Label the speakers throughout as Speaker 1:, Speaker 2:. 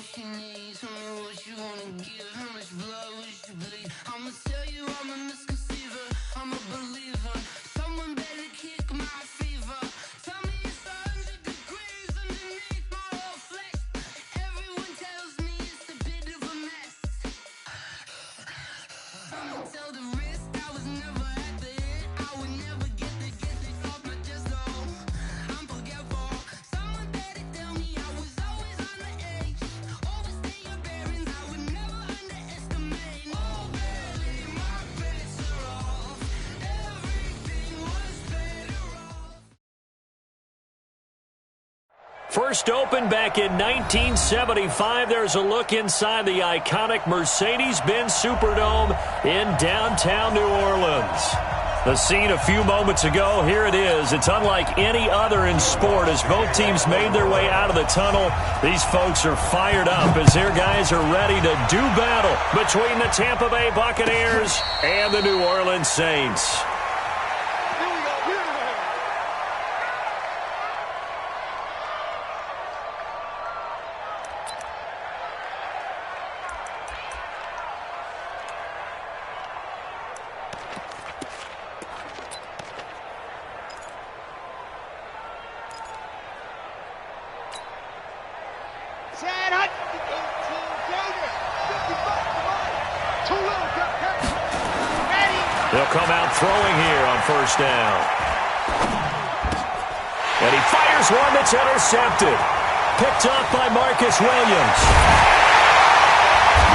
Speaker 1: what you need, tell me what you wanna give. How much blood would you bleed? I'ma tell you I'm a misconceiver, I'm a believer. Someone better kick my fever. Tell me it's 100 degrees underneath my whole flesh. Everyone tells me it's a bit of a mess. I'ma tell the risk I was never at the hit. I would never get the off my chest though. I'm forgetful. Someone better tell me I was always on the edge. Overstay your bearings, I would never underestimate. Oh baby, my bets are off. Everything was better off.
Speaker 2: First opened back in 1975. There's a look inside the iconic Mercedes-Benz Superdome in downtown New Orleans. The scene a few moments ago, here it is. It's unlike any other in sport as both teams made their way out of the tunnel. These folks are fired up as their guys are ready to do battle between the Tampa Bay Buccaneers and the New Orleans Saints. They'll come out throwing here on first down. And he fires one that's intercepted. Picked up by Marcus Williams.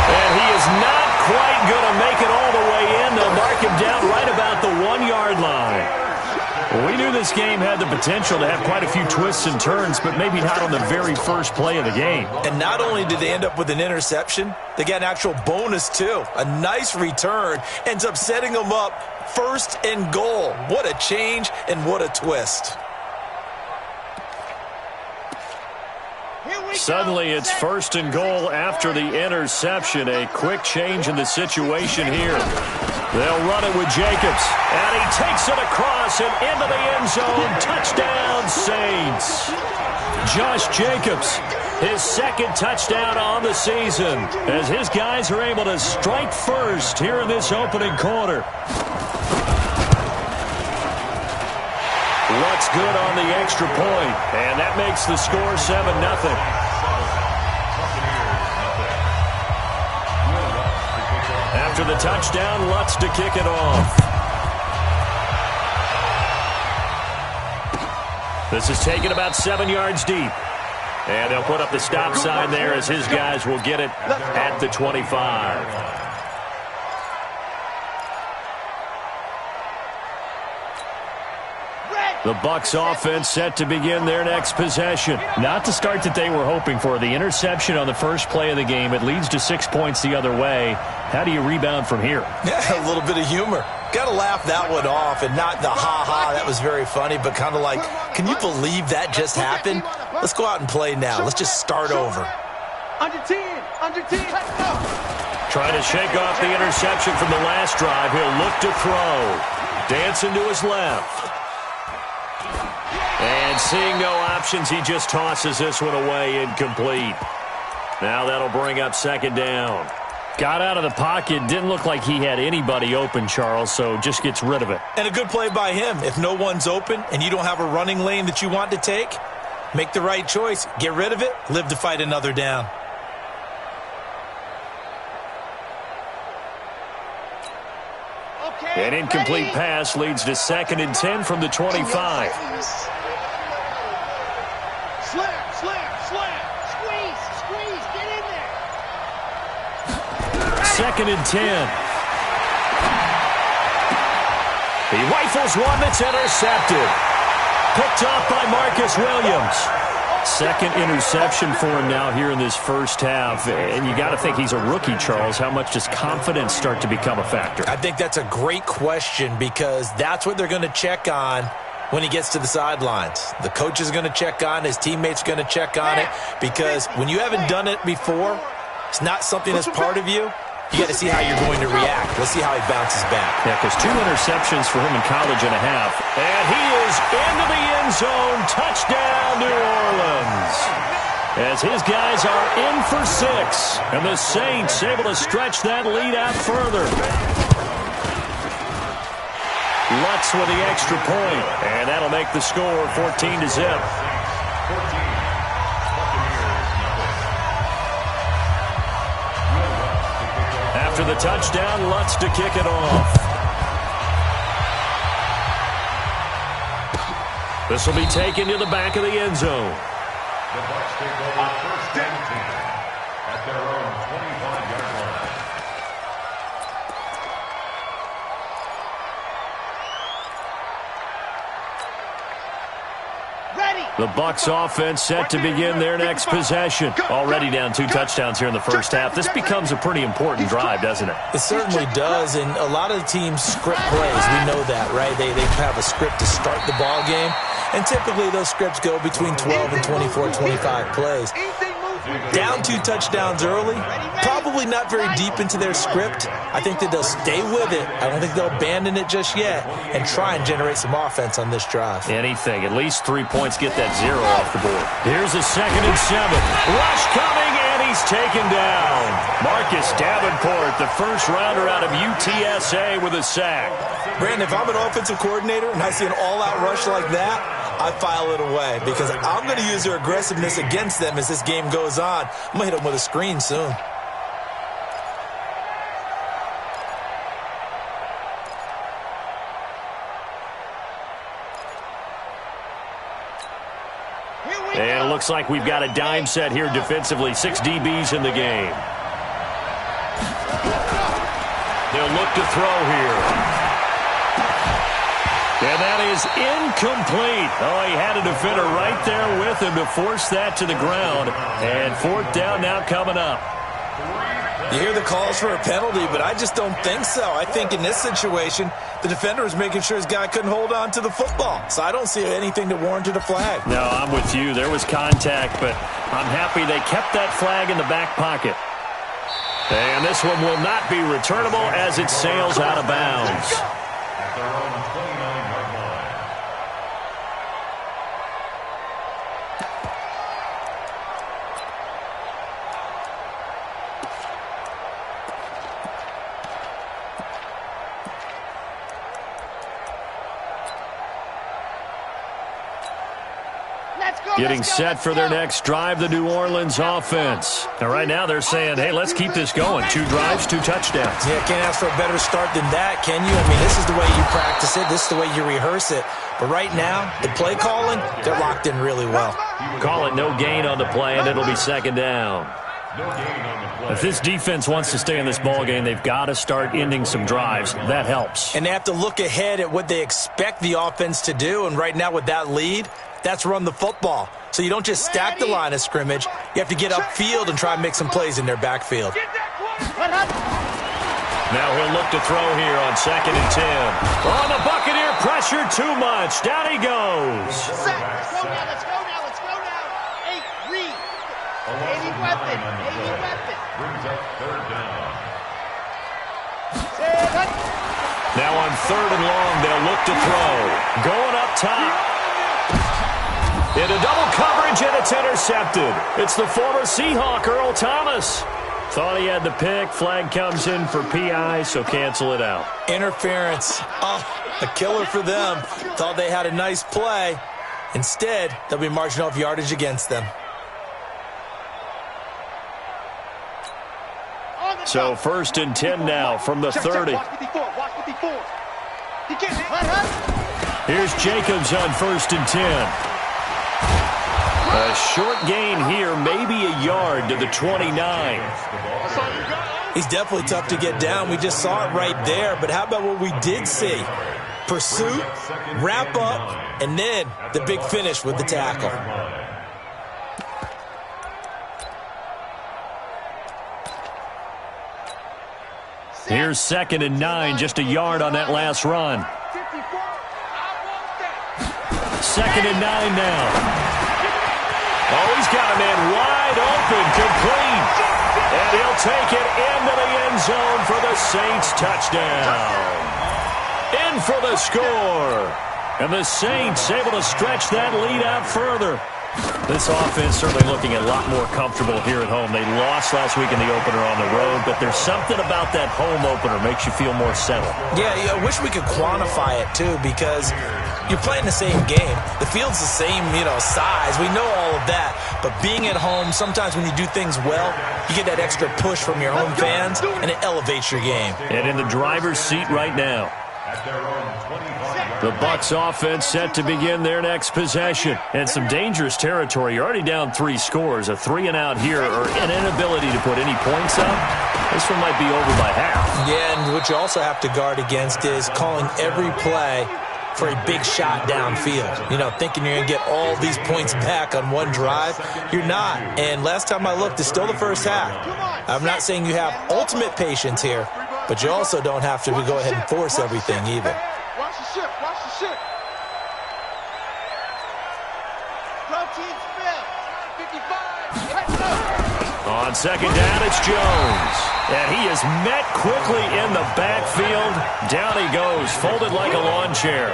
Speaker 2: And he is not quite going to make it all the way in. They'll mark him down right about the 1-yard line. Well, we knew this game had the potential to have quite a few twists and turns, but maybe not on the very first play of the game.
Speaker 3: And not only did they end up with an interception, they got an actual bonus too. A nice return ends up setting them up first and goal. What a change and what a twist.
Speaker 2: Suddenly it's first and goal after the interception. A quick change in the situation here. They'll run it with Jacobs. And he takes it across and into the end zone. Touchdown, Saints. Josh Jacobs, his second touchdown on the season as his guys are able to strike first here in this opening quarter. What's good on the extra point, and that makes the score 7-0. After the touchdown, Lutz to kick it off. This is taken about 7 yards deep. And they'll put up the stop sign there as his guys will get it at the 25. The Bucs offense set to begin their next possession.
Speaker 4: Not the start that they were hoping for. The interception on the first play of the game. It leads to 6 points the other way. How do you rebound from here?
Speaker 3: Yeah, a little bit of humor. Got to laugh that one off and not the ha-ha. That was very funny, but kind of like, can you believe that just happened? Let's go out and play now. Let's just start over.
Speaker 5: Under 10, let's go.
Speaker 2: Trying to shake off the interception from the last drive. He'll look to throw. Dancing to his left. And seeing no options, he just tosses this one away incomplete. Now that'll bring up second down.
Speaker 4: Got out of the pocket. Didn't look like he had anybody open, Charles, so just gets rid of it.
Speaker 3: And a good play by him. If no one's open and you don't have a running lane that you want to take, make the right choice. Get rid of it. Live to fight another down.
Speaker 2: An incomplete pass leads to 2nd and 10 from the 25.
Speaker 5: Slam. Squeeze, get in there.
Speaker 2: 2nd and 10. He rifles one that's intercepted. Picked off by Marcus Williams.
Speaker 4: Second interception for him now here in this first half. And you got to think he's a rookie, Charles. How much does confidence start to become a factor?
Speaker 3: I think that's a great question because that's what they're going to check on when he gets to the sidelines. The coach is going to check on, his teammates are going to check on it, because when you haven't done it before, it's not something that's part of you. You got to see how you're going to react. Let's see how he bounces back.
Speaker 4: Yeah, because 2 interceptions for him in college and a half.
Speaker 2: And he is into the end zone. Touchdown, New Orleans. as his guys are in for 6. And the Saints able to stretch that lead out further. Lutz with the extra point, and that'll make the score 14-0. After the touchdown, Lutz to kick it off. This will be taken to the back of the end zone.
Speaker 6: The Bucs take over first and 10 at their own 25-yard line.
Speaker 2: The Bucs offense set to begin their next possession. Already down 2 touchdowns here in the first half. This becomes a pretty important drive, doesn't it?
Speaker 3: It certainly does, and a lot of the teams script plays. We know that, right? They have a script to start the ball game, and typically those scripts go between 12 and 24, 25 plays. Down 2 touchdowns early, probably not very deep into their script. I think that they'll stay with it. I don't think they'll abandon it just yet and try and generate some offense on this drive.
Speaker 2: Anything. At least 3 points, get that 0 off the board. Here's a 2nd and 7. Rush coming, and he's taken down. Marcus Davenport, the first rounder out of UTSA with a sack.
Speaker 3: Brandon, if I'm an offensive coordinator and I see an all-out rush like that, I file it away because I'm going to use their aggressiveness against them as this game goes on. I'm going to hit them with a screen soon.
Speaker 2: And it looks like we've got a dime set here defensively. 6 DBs in the game. They'll look to throw here. And that is incomplete. Oh, he had a defender right there with him to force that to the ground. And 4th down now coming up.
Speaker 3: You hear the calls for a penalty, but I just don't think so. I think in this situation, the defender was making sure his guy couldn't hold on to the football. So I don't see anything that warranted a flag.
Speaker 2: No, I'm with you. There was contact, but I'm happy they kept that flag in the back pocket. And this one will not be returnable as it sails out of bounds.
Speaker 6: At their own 29-yard line.
Speaker 2: Getting set for their next drive, the New Orleans offense. Now, right now they're saying, hey, let's keep this going. 2 drives, 2 touchdowns.
Speaker 3: Yeah, can't ask for a better start than that, can you? I mean, this is the way you practice it. This is the way you rehearse it. But right now, the play calling, they're locked in really well.
Speaker 2: Call it no gain on the play, and it'll be 2nd down.
Speaker 6: No gain on the play.
Speaker 2: If this defense wants to stay in this ballgame, they've got to start ending some drives. That helps.
Speaker 3: And they have to look ahead at what they expect the offense to do. And right now with that lead, that's run the football. So you don't just stack the line of scrimmage. You have to get upfield and try and make some plays in their backfield.
Speaker 2: Now he'll look to throw here on 2nd and 10. On the Buccaneer, pressure too much. Down he goes.
Speaker 5: Let's go now. 8, read. 80 weapon.
Speaker 6: Brings up 3rd down.
Speaker 2: Now on 3rd and long, they'll look to throw. Going up top. Into double coverage, and it's intercepted. It's the former Seahawk, Earl Thomas. Thought he had the pick. Flag comes in for PI, so cancel it out.
Speaker 3: Interference. Oh, a killer for them. Thought they had a nice play. Instead, they'll be marching off yardage against them.
Speaker 2: So 1st and 10 now from the 30. Here's Jacobs on 1st and 10. A short gain here, maybe a yard to the 29.
Speaker 3: He's definitely tough to get down. We just saw it right there. But how about what we did see? Pursuit, wrap up, and then the big finish with the tackle.
Speaker 2: Here's 2nd and 9, just a yard on that last run. 2nd and 9 now. Oh, he's got a man wide open, complete. And he'll take it into the end zone for the Saints touchdown. In for the score. And the Saints able to stretch that lead out further.
Speaker 4: This offense certainly looking a lot more comfortable here at home. They lost last week in the opener on the road, but there's something about that home opener makes you feel more settled.
Speaker 3: Yeah, I wish we could quantify it, too, because you're playing the same game. The field's the same, size. We know all of that. But being at home, sometimes when you do things well, you get that extra push from your home fans, and it elevates your game.
Speaker 4: And in the driver's seat right now. The Bucs offense set to begin their next possession. And some dangerous territory. You're already down 3 scores. A 3-and-out here or an inability to put any points up. This one might be over by half.
Speaker 3: Yeah, and what you also have to guard against is calling every play for a big shot downfield. Thinking you're going to get all these points back on one drive. You're not. And last time I looked, it's still the first half. I'm not saying you have ultimate patience here, but you also don't have to go ahead and force everything either.
Speaker 5: Watch the ship. Watch the ship. Protein spill. 55. Let's go.
Speaker 4: On second down, it's Jones. And he is met quickly in the backfield. Down he goes, folded like a lawn chair.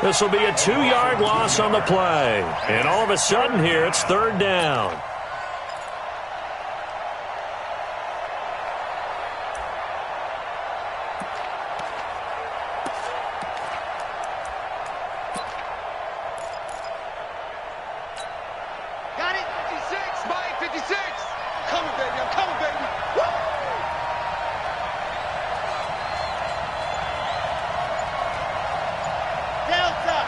Speaker 4: This will be a 2-yard loss on the play. And all of a sudden here, it's 3rd down.
Speaker 5: Got it. 56. Mike, 56. Coming, baby. I'm coming, baby. Woo! Delta.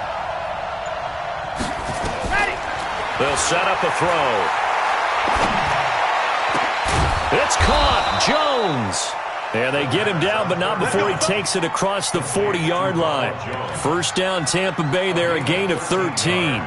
Speaker 5: Ready.
Speaker 4: They'll set up a throw. It's caught. Jones. And they get him down, but not before he takes it across the 40-yard line. First down, Tampa Bay there, a gain of 13.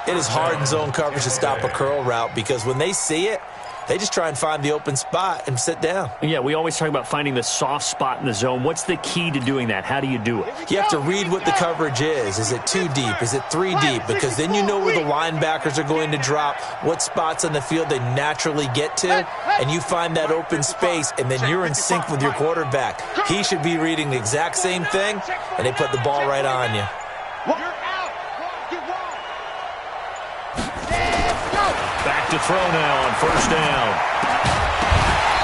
Speaker 3: It is hard in zone coverage to stop a curl route because when they see it, they just try and find the open spot and sit down.
Speaker 4: Yeah, we always talk about finding the soft spot in the zone. What's the key to doing that? How do you do it?
Speaker 3: You have to read what the coverage is. Is it 2 deep? Is it 3 deep? Because then you know where the linebackers are going to drop, what spots on the field they naturally get to, and you find that open space, and then you're in sync with your quarterback. He should be reading the exact same thing, and they put the ball right on you.
Speaker 5: You're out. Get one.
Speaker 4: Back to throw now on first down.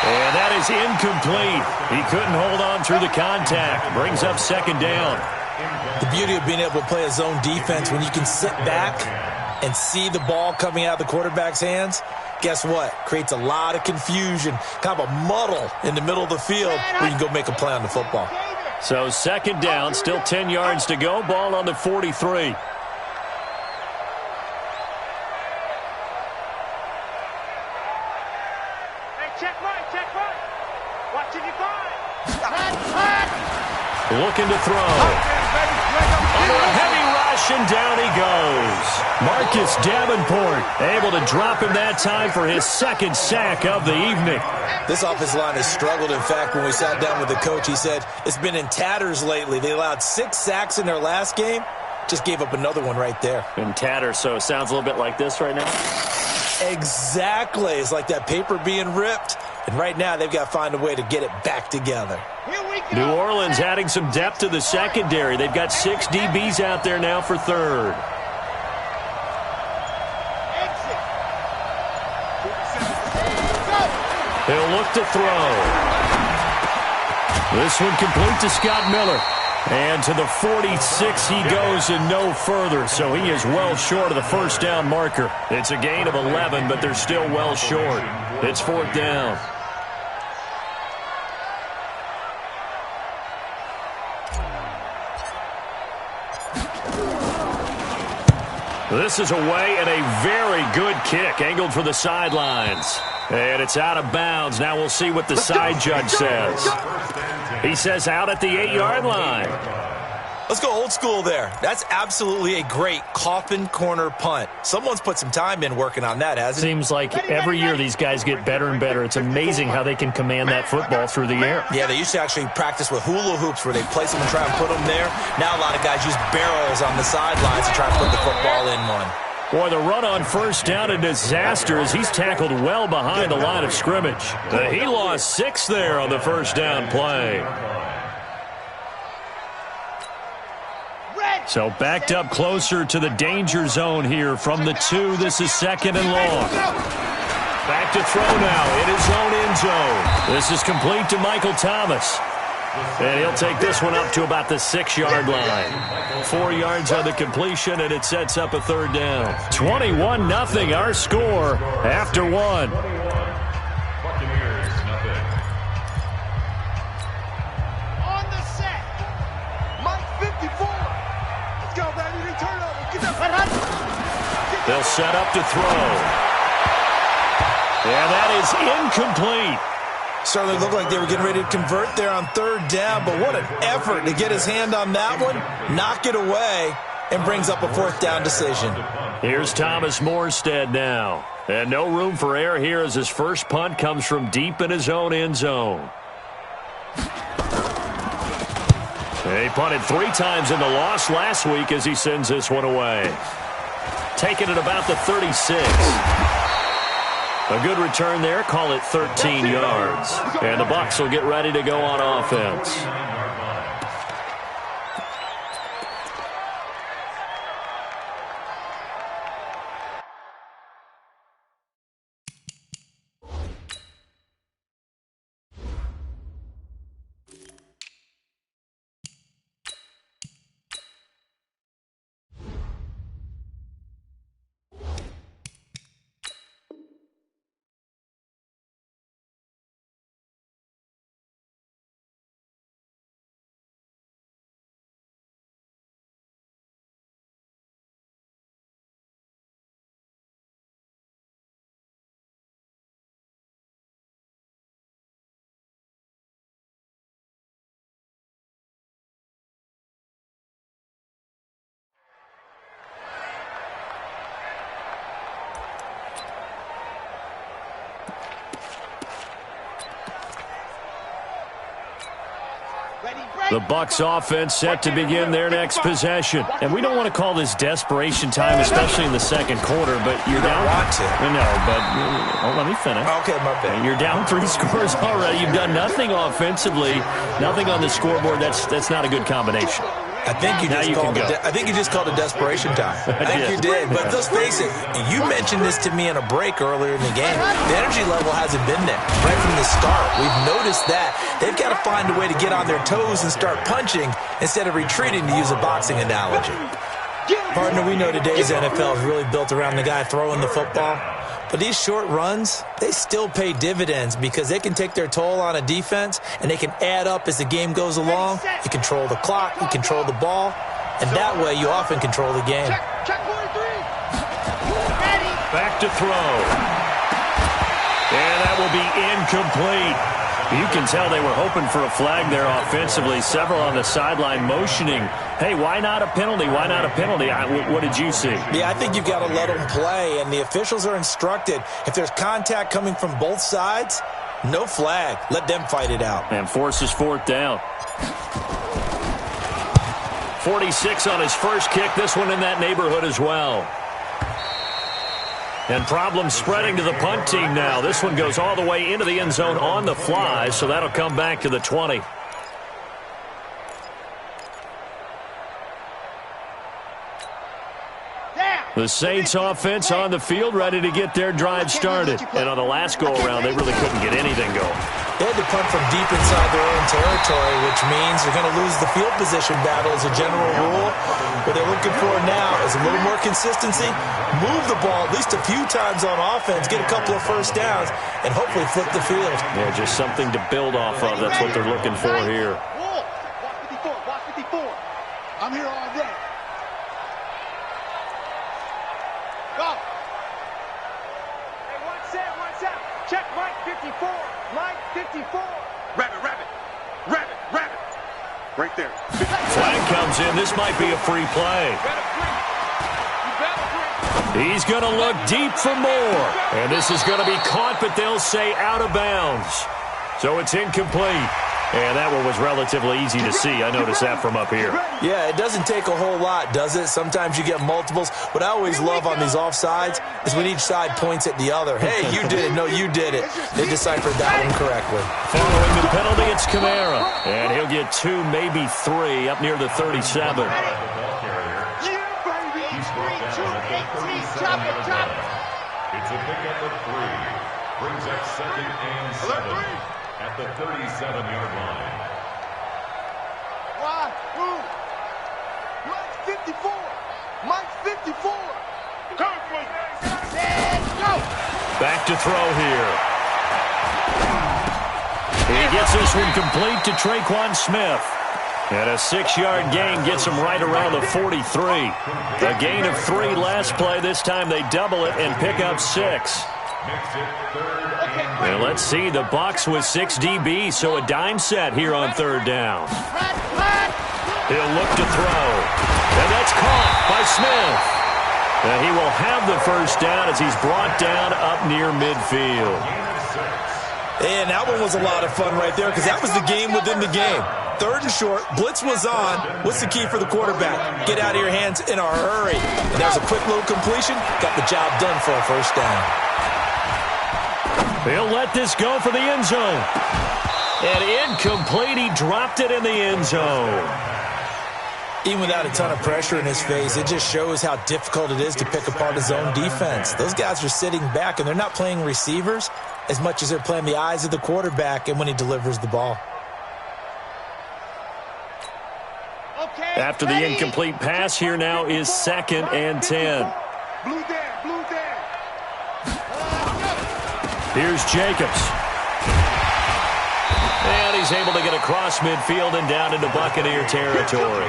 Speaker 4: And that is incomplete. He couldn't hold on through the contact. Brings up second down.
Speaker 3: The beauty of being able to play a zone defense when you can sit back and see the ball coming out of the quarterback's hands, guess what? Creates a lot of confusion, kind of a muddle in the middle of the field where you can go make a play on the football.
Speaker 4: So second down, still 10 yards to go. Ball on the 43.
Speaker 5: Check right. Watch it, you find.
Speaker 4: Looking to throw. Under a heavy rush, and down he goes. Marcus Davenport able to drop him that time for his 2nd sack of the evening.
Speaker 3: This offensive line has struggled. In fact, when we sat down with the coach, he said it's been in tatters lately. They allowed 6 sacks in their last game. Just gave up another one right there.
Speaker 4: In tatters, so it sounds a little bit like this right now.
Speaker 3: Exactly. It's like that paper being ripped. And right now, they've got to find a way to get it back together.
Speaker 5: Here we go.
Speaker 4: New Orleans adding some depth to the secondary. They've got 6 DBs out there now for 3rd.
Speaker 5: Exit.
Speaker 4: He'll look to throw. This one complete to Scott Miller. And to the 46 he goes and no further. So he is well short of the first down marker. It's a gain of 11, but they're still well short. It's 4th down. This is away and a very good kick, angled for the sidelines. And it's out of bounds. Now we'll see what the side judge says. He says out at the 8-yard line.
Speaker 3: Let's go old school there. That's absolutely a great coffin corner punt. Someone's put some time in working on that, hasn't it?
Speaker 4: Seems like every year these guys get better and better. It's amazing how they can command that football through the air.
Speaker 3: Yeah, they used to actually practice with hula hoops where they place them and try and put them there. Now a lot of guys use barrels on the sidelines to try and put the football in one.
Speaker 4: Boy, the run on first down, a disaster as he's tackled well behind the line of scrimmage. He lost 6 there on the first down play.
Speaker 5: Ready.
Speaker 4: So backed up closer to the danger zone here from the 2. This is 2nd and long. Back to throw now in his own end zone. This is complete to Michael Thomas. And he'll take this one up to about the 6-yard line. 4 yards on the completion, and it sets up a 3rd down. 21-0 our score after 1.
Speaker 6: Buccaneers, nothing.
Speaker 5: On the set. Mike 54. Let's go, baby. Return over. Get that.
Speaker 4: They'll set up to throw. And that is incomplete.
Speaker 3: Certainly looked like they were getting ready to convert there on 3rd down, but what an effort to get his hand on that one, knock it away, and brings up a 4th down decision.
Speaker 4: Here's Thomas Morstead now. And no room for error here as his first punt comes from deep in his own end zone. He punted 3 times in the loss last week as he sends this one away. Taking it about the 36. A good return there. Call it 13 yards. And the Bucs will get ready to go on offense. The Bucs offense set to begin their next possession. And we don't want to call this desperation time, especially in the 2nd quarter, but you're down.
Speaker 3: Want to.
Speaker 4: No, but let me finish.
Speaker 3: Okay, my bad.
Speaker 4: You're down 3 scores already. You've done nothing offensively, nothing on the scoreboard. That's not a good combination.
Speaker 3: I think you just called it desperation time. I think you did. But let's face it, you mentioned this to me in a break earlier in the game. The energy level hasn't been there right from the start. We've noticed that. They've got to find a way to get on their toes and start punching instead of retreating, to use a boxing analogy. Partner, we know today's NFL is really built around the guy throwing the football. But these short runs, they still pay dividends because they can take their toll on a defense and they can add up as the game goes along. You control the clock, you control the ball, and that way you often control the game.
Speaker 5: Check 43.
Speaker 4: Back to throw. And that will be incomplete. You can tell they were hoping for a flag there offensively. Several on the sideline motioning, hey, why not a penalty? Why not a penalty? What did you see?
Speaker 3: Yeah, I think you've got to let them play, and the officials are instructed. If there's contact coming from both sides, no flag. Let them fight it out.
Speaker 4: And forces 4th down. 46 on his first kick. This one in that neighborhood as well. And problems spreading to the punt team now. This one goes all the way into the end zone on the fly, so that'll come back to the 20. The Saints offense on the field, ready to get their drive started. And on the last go-around, they really couldn't get anything going.
Speaker 3: They had to punt from deep inside their own territory, which means they're going to lose the field position battle as a general rule. What they're looking for now is a little more consistency, move the ball at least a few times on offense, get a couple of first downs, and hopefully flip the field.
Speaker 4: Yeah, just something to build off of. That's what they're looking for here.
Speaker 5: Watch 54. I'm here all day. Go. Hey, one set. Check Mike 54. Mike 54. Rabbit. Right there.
Speaker 4: Flag comes in. This might be a free play. He's going to look deep for more. And this is going to be caught, but they'll say out of bounds. So it's incomplete. And that one was relatively easy to see. I noticed that from up here.
Speaker 3: Yeah, it doesn't take a whole lot, does it? Sometimes you get multiples. What I always love on these offsides is when each side points at the other. Hey, you did it. No, you did it. They deciphered that one correctly.
Speaker 4: Following the penalty, it's Kamara. And he'll get 2, maybe 3, up near the 37.
Speaker 6: He's brought down at the 37-yard line. It's a pickup of 3. Brings up 2nd and 7 at the 37-yard line.
Speaker 5: Mike 54. Mike 54. Let's go.
Speaker 4: Back to throw here. He gets this one complete to Traquan Smith. And a 6-yard gain gets him right around the 43. A gain of 3 last play. This time they double it and pick up 6. And let's see, the Bucs with 6 DBs, so a dime set here on 3rd down. He'll look to throw. And that's caught by Smith. And he will have the first down as he's brought down up near midfield.
Speaker 3: And that one was a lot of fun right there because that was the game within the game. 3rd and short, blitz was on. What's the key for the quarterback? Get out of your hands in a hurry. And that was a quick little completion. Got the job done for a first down.
Speaker 4: He'll let this go for the end zone. And incomplete. He dropped it in the end zone.
Speaker 3: Even without a ton of pressure in his face, it just shows how difficult it is to pick apart his own defense. Those guys are sitting back, and they're not playing receivers as much as they're playing the eyes of the quarterback and when he delivers the ball.
Speaker 4: After the incomplete pass, here now is 2nd and 10.
Speaker 5: Blue down.
Speaker 4: Here's Jacobs. And he's able to get across midfield and down into Buccaneer territory.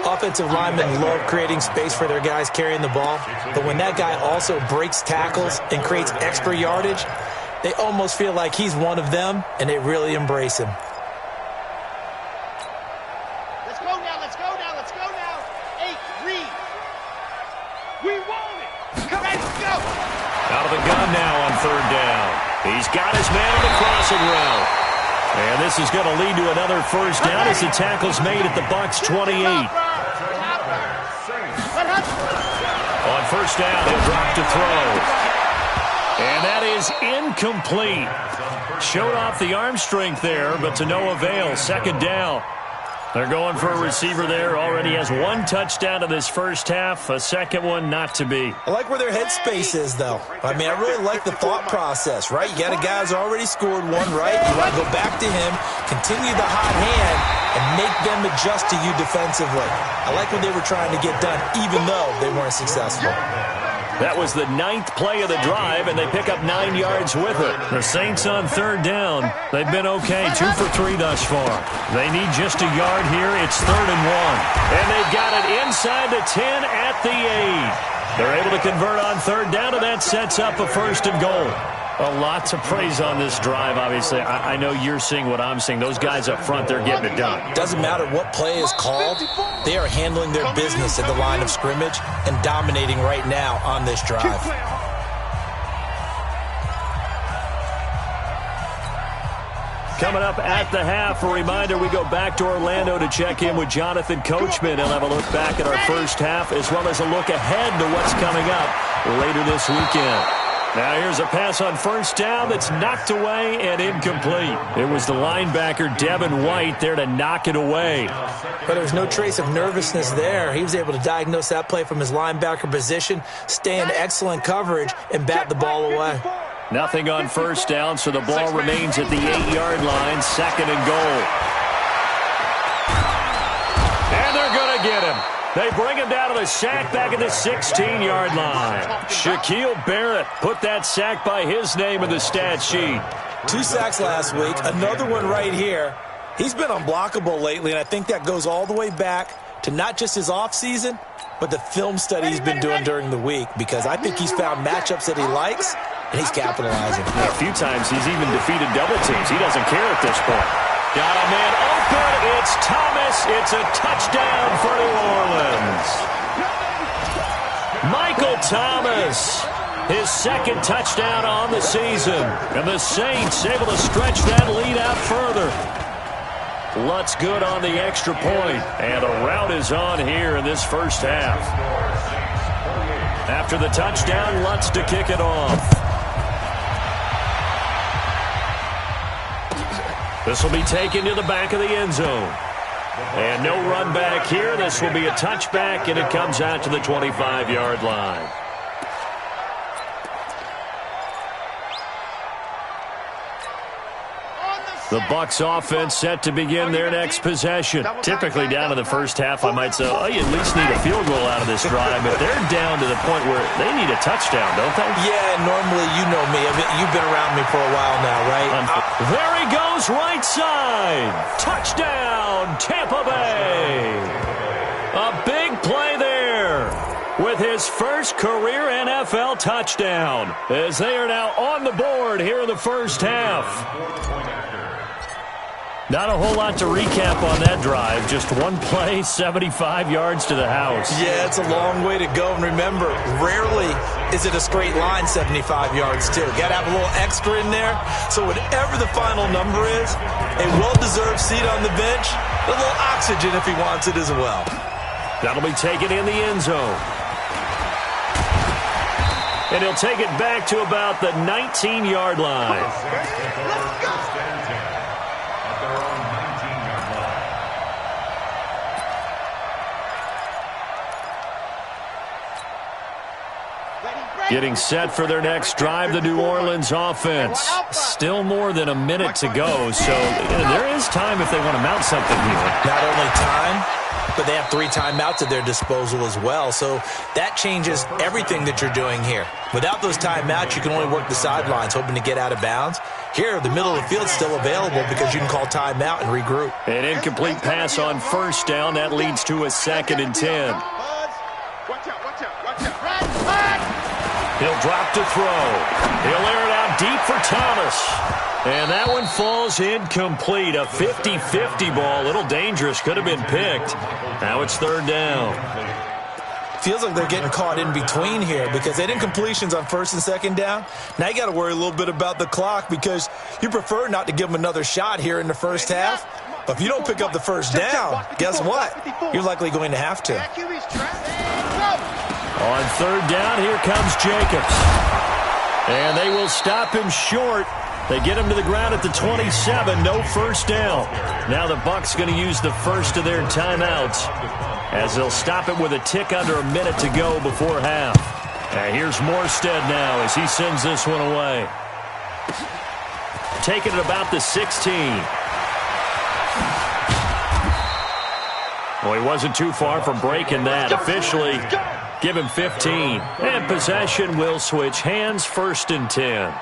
Speaker 3: Offensive linemen love creating space for their guys carrying the ball, but when that guy also breaks tackles and creates extra yardage, they almost feel like he's one of them, and they really embrace him.
Speaker 5: Let's go now. 8, read. We want it. Let's go.
Speaker 4: Out of the gun now on 3rd down. He's got his man on the crossing route. And this is going to lead to another first down as the tackle's made at the Bucs 28. On 1st down, he'll drop to throw. And that is incomplete. Showed off the arm strength there, but to no avail. 2nd down. They're going for a receiver there. Already has 1 touchdown in this first half. A second one not to be.
Speaker 3: I like where their headspace is, though. I mean, I really like the thought process, right? You got a guy who's already scored 1, right? You want to go back to him, continue the hot hand, and make them adjust to you defensively. I like what they were trying to get done, even though they weren't successful.
Speaker 4: That was the 9th play of the drive, and they pick up 9 yards with it. The Saints on 3rd down. They've been okay, 2 for 3 thus far. They need just a yard here. It's 3rd and 1. And they've got it inside the 10 at the 8. They're able to convert on 3rd down, and that sets up a 1st and goal. A lot to praise on this drive, obviously. I know you're seeing what I'm seeing. Those guys up front, they're getting it done.
Speaker 3: Doesn't matter what play is called. They are handling their business at the line of scrimmage and dominating right now on this drive.
Speaker 4: Coming up at the half, a reminder, we go back to Orlando to check in with Jonathan Coachman and have a look back at our first half as well as a look ahead to what's coming up later this weekend. Now here's a pass on 1st down that's knocked away and incomplete. It was the linebacker, Devin White, there to knock it away.
Speaker 3: But there was no trace of nervousness there. He was able to diagnose that play from his linebacker position, stay in excellent coverage, and bat the ball away.
Speaker 4: Nothing on 1st down, so the ball remains at the 8-yard line, 2nd and goal. And they're going to get him. They bring him down to the sack back at the 16-yard line. Shaquille Barrett put that sack by his name in the stat sheet.
Speaker 3: 2 sacks last week, another one right here. He's been unblockable lately, and I think that goes all the way back to not just his offseason, but the film study he's been doing during the week, because I think he's found matchups that he likes, and he's capitalizing.
Speaker 4: A few times he's even defeated double teams. He doesn't care at this point. Got a man open. It's Thomas. It's a touchdown for New Orleans. Michael Thomas, his 2nd touchdown on the season. And the Saints able to stretch that lead out further. Lutz good on the extra point. And a rout is on here in this first half. After the touchdown, Lutz to kick it off. This will be taken to the back of the end zone. And no run back here. This will be a touchback, and it comes out to the 25-yard line. The Bucs offense set to begin their next possession. Typically down in the first half, I might say, oh, you at least need a field goal out of this drive, but they're down to the point where they need a touchdown, don't they?
Speaker 3: Yeah, normally, you know me. You've been around me for a while now, right?
Speaker 4: There he goes, right side. Touchdown, Tampa Bay. A big play there with his first career NFL touchdown, as they are now on the board here in the first half. Not a whole lot to recap on that drive. Just one play, 75 yards to the house.
Speaker 3: Yeah, it's a long way to go. And remember, rarely is it a straight line 75 yards, too. Got to have a little extra in there. So whatever the final number is, a well-deserved seat on the bench, a little oxygen if he wants it as well.
Speaker 4: That'll be taken in the end zone. And he'll take it back to about the 19-yard line.
Speaker 5: Let's go.
Speaker 4: Getting set for their next drive, the New Orleans offense. Still more than a minute to go, so there is time if they want to mount something here.
Speaker 3: Not only time, but they have 3 timeouts at their disposal as well, so that changes everything that you're doing here. Without those timeouts, you can only work the sidelines, hoping to get out of bounds. Here, the middle of the field's still available because you can call timeout and regroup.
Speaker 4: An incomplete pass on first down. That leads to a 2nd and 10.
Speaker 5: Watch out.
Speaker 4: He'll drop to throw. He'll air it out deep for Thomas. And that one falls incomplete. A 50-50 ball. A little dangerous. Could have been picked. Now it's 3rd down.
Speaker 3: Feels like they're getting caught in between here because they did incompletions on 1st and 2nd down. Now you got to worry a little bit about the clock because you prefer not to give them another shot here in the first half. But if you don't pick up the 1st down, guess what? You're likely going to have to.
Speaker 4: On 3rd down, here comes Jacobs. And they will stop him short. They get him to the ground at the 27. No 1st down. Now the Bucs going to use the first of their timeouts as they'll stop it with a tick under a minute to go before half. And here's Morstead now as he sends this one away. Taking it about the 16. Well, he wasn't too far from breaking that. Officially, give him 15. And possession will switch hands, 1st and 10.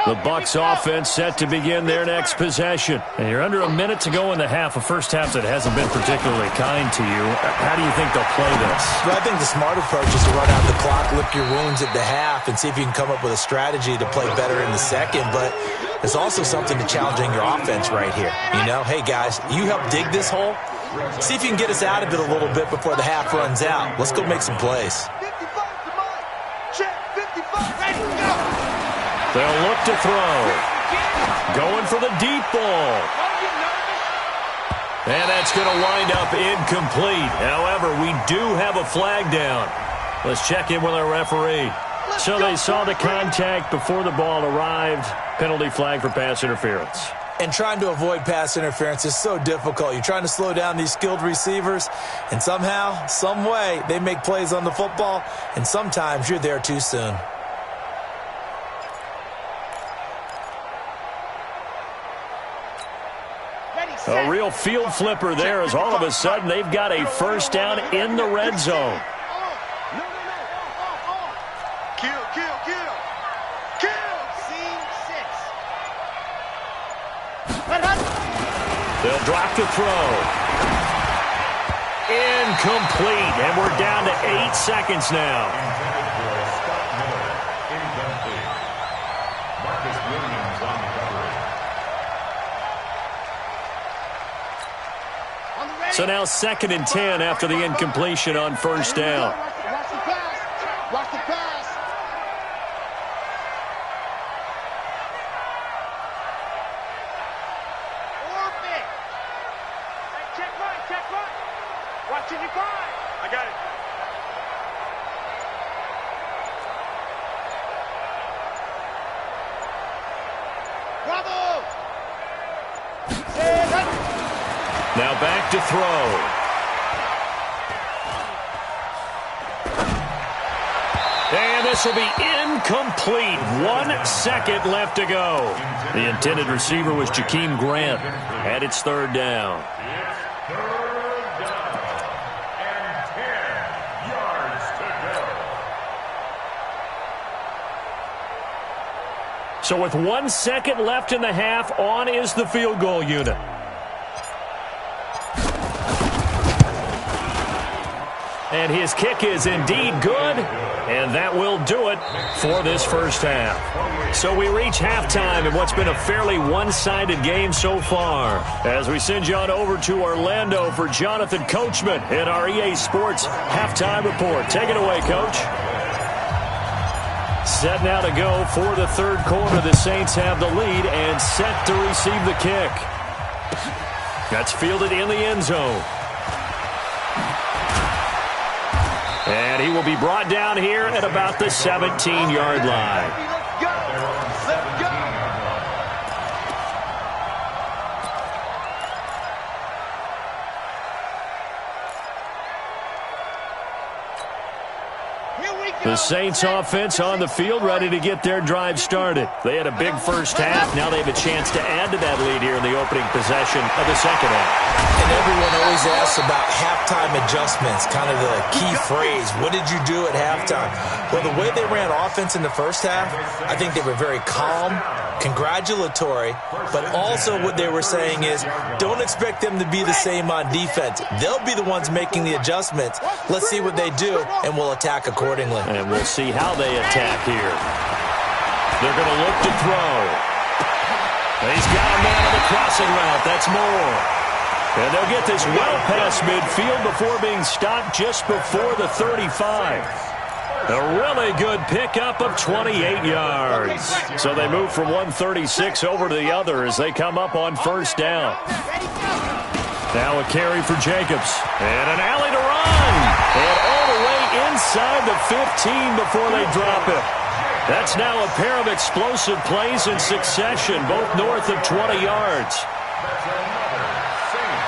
Speaker 4: The Bucs offense set to begin their next possession. And you're under a minute to go in the half, a first half that hasn't been particularly kind to you. How do you think they'll play this?
Speaker 3: Well, I think the smart approach is to run out the clock, lick your wounds at the half, and see if you can come up with a strategy to play better in the second. But there's also something to challenging your offense right here. You know, hey, guys, you help dig this hole. See if you can get us out of it a little bit before the half runs out. Let's go make some plays.
Speaker 5: 55 to mine. Check, 55. Ready, go.
Speaker 4: They'll look to throw. Going for the deep ball. And that's going to wind up incomplete. However, we do have a flag down. Let's check in with our referee. So they saw the contact before the ball arrived. Penalty flag for pass interference.
Speaker 3: And trying to avoid pass interference is so difficult. You're trying to slow down these skilled receivers, and somehow, some way, they make plays on the football, and sometimes you're there too soon.
Speaker 4: A real field flipper there as all of a sudden they've got a 1st down in the red zone.
Speaker 5: Kill. Scene 6.
Speaker 4: They'll drop to throw. Incomplete, and we're down to 8 seconds now. So now 2nd and 10 after the incompletion on 1st down.
Speaker 5: Watch the pass. Orbit. Check right. Watching your five. I got it.
Speaker 2: Now back to throw. And this will be incomplete. 1 second left to go. The intended receiver was Jakeem Grant. And it's third down.
Speaker 6: It's third down and 10 yards to go.
Speaker 2: So with 1 second left in the half, on is the field goal unit. And his kick is indeed good, and that will do it for this first half. So we reach halftime in what's been a fairly one-sided game so far. As we send you on over to Orlando for Jonathan Coachman in our EA Sports Halftime Report. Take it away, Coach. Set now to go for the third quarter. The Saints have the lead and set to receive the kick. That's fielded in the end zone. And he will be brought down here at about the 17-yard line.
Speaker 5: Let's go! Let's go!
Speaker 2: The Saints offense on the field, ready to get their drive started. They had a big first half. Now they have a chance to add to that lead here in the opening possession of the second half.
Speaker 3: And everyone always asks about halftime adjustments, kind of the key phrase. What did you do at halftime? Well, the way they ran offense in the first half, I think they were very calm, congratulatory, but also what they were saying is don't expect them to be the same on defense. They'll be the ones making the adjustments. Let's see what they do, and we'll attack accordingly.
Speaker 2: And we'll see how they attack here. They're going to look to throw. He's got a man on the crossing route. That's Moore. And they'll get this well past midfield before being stopped just before the 35. A really good pickup of 28 yards. So they move from 136 over to the other as they come up on first down. Now a carry for Jacobs. And an alley to run. And all the way inside the 15 before they drop it. That's now a pair of explosive plays in succession, both north of 20 yards.
Speaker 6: That's another Saints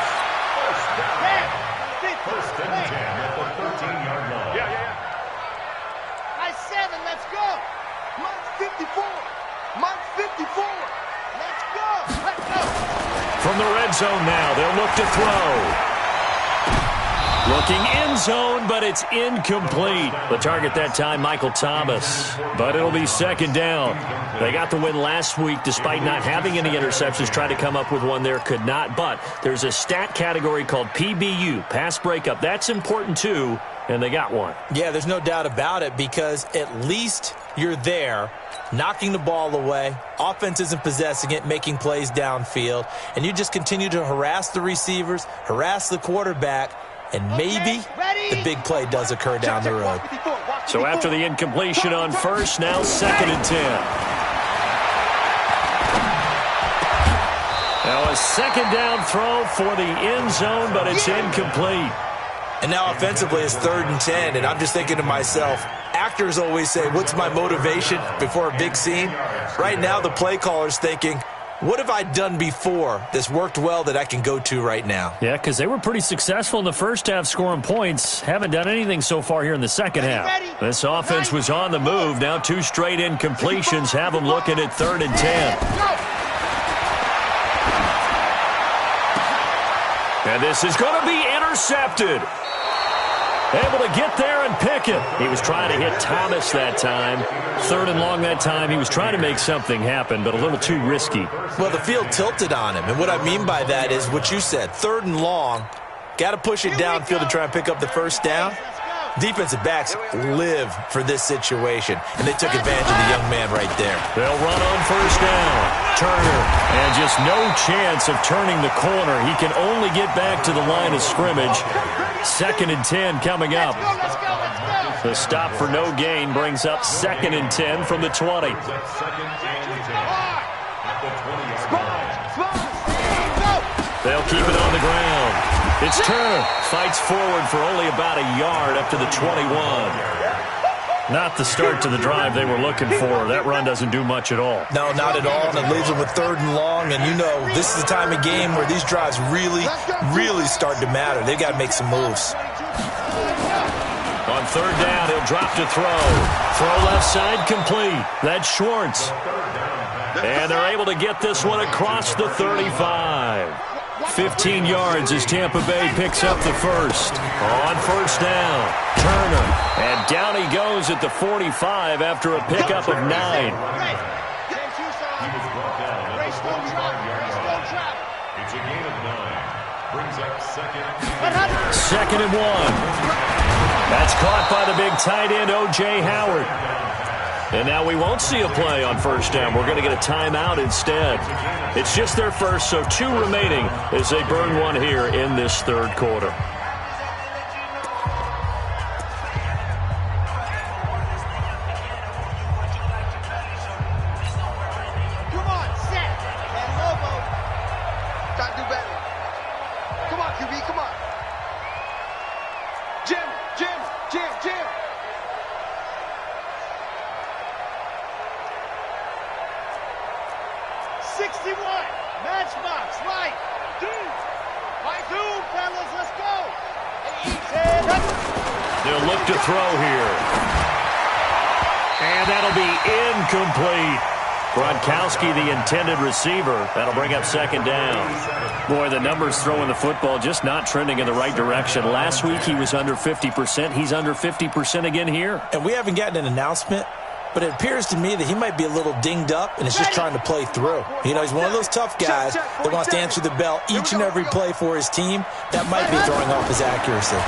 Speaker 6: first down. First and 10 at the 13-yard line.
Speaker 5: Nice 7, let's go. Mine's 54. Mine's 54. Let's go. Let's go.
Speaker 2: From the red zone now, they'll look to throw. Looking end zone, but it's incomplete. The target that time, Michael Thomas. But it'll be second down. They got the win last week despite not having any interceptions. Tried to come up with one there, could not. But there's a stat category called PBU, pass breakup. That's important too, and they got one.
Speaker 3: Yeah, there's no doubt about it because at least you're there, knocking the ball away. Offense isn't possessing it, making plays downfield. And you just continue to harass the receivers, harass the quarterback, and maybe the big play does occur down the road.
Speaker 2: So after the incompletion on first, now second and 10. Now a second down throw for the end zone, but it's incomplete.
Speaker 3: And now offensively it's third and 10, and I'm just thinking to myself, actors always say, what's my motivation before a big scene? Right now the play caller's thinking, what have I done before that's worked well that I can go to right now?
Speaker 2: Yeah, because they were pretty successful in the first half scoring points. Haven't done anything so far here in the second half. This offense was on the move. Now 2 straight incompletions have them looking at third and 10. And this is going to be intercepted. Able to get there and pick it. He was trying to hit Thomas that time. Third and long that time. He was trying to make something happen, but a little too risky.
Speaker 3: Well, the field tilted on him, and what I mean by that is what you said. Third and long, got to push it downfield to try and pick up the first down. Defensive backs live for this situation, and they took advantage of the young man right there.
Speaker 2: They'll run on first down. Turner, and just no chance of turning the corner. He can only get back to the line of scrimmage. Second and 10 coming up. The stop for no gain brings up second and 10 from the 20. They'll keep it on the ground. It's Turner. Fights forward for only about a yard up to the 21.
Speaker 4: Not the start to the drive they were looking for. That run doesn't do much at all.
Speaker 3: No, not at all, and it leaves them with 3rd and long, and you know this is the time of game where these drives really, really start to matter. They've got to make some moves.
Speaker 4: On 3rd down, he'll drop to throw. Throw left side complete. That's Schwartz. And they're able to get this one across the 35. 15 yards as Tampa Bay picks up the first. On 1st down, Turner. And down he goes at the 45 after a pickup of 9.
Speaker 6: He was brought down at the 45-yard line. It's a gain of 9. Brings up 2nd and
Speaker 4: 1. That's caught by the big tight end, O.J. Howard. And now we won't see a play on 1st down. We're going to get a timeout instead. It's just their first, so 2 remaining as they burn one here in this 3rd quarter.
Speaker 5: Come on, set. And Lobo. Got to do better. Come on, QB, come on. Jim. 61. Matchbox, right. Right through, fellas. Let's go.
Speaker 4: They'll look to throw here. And that'll be incomplete. Gronkowski, the intended receiver. That'll bring up 2nd down. Boy, the numbers throwing the football just not trending in the right direction. Last week he was under 50%. He's under 50% again here.
Speaker 3: And we haven't gotten an announcement, but it appears to me that he might be a little dinged up and is just trying to play through. You know, he's one of those tough guys that wants to answer the bell each and every play for his team. That might be throwing off his accuracy.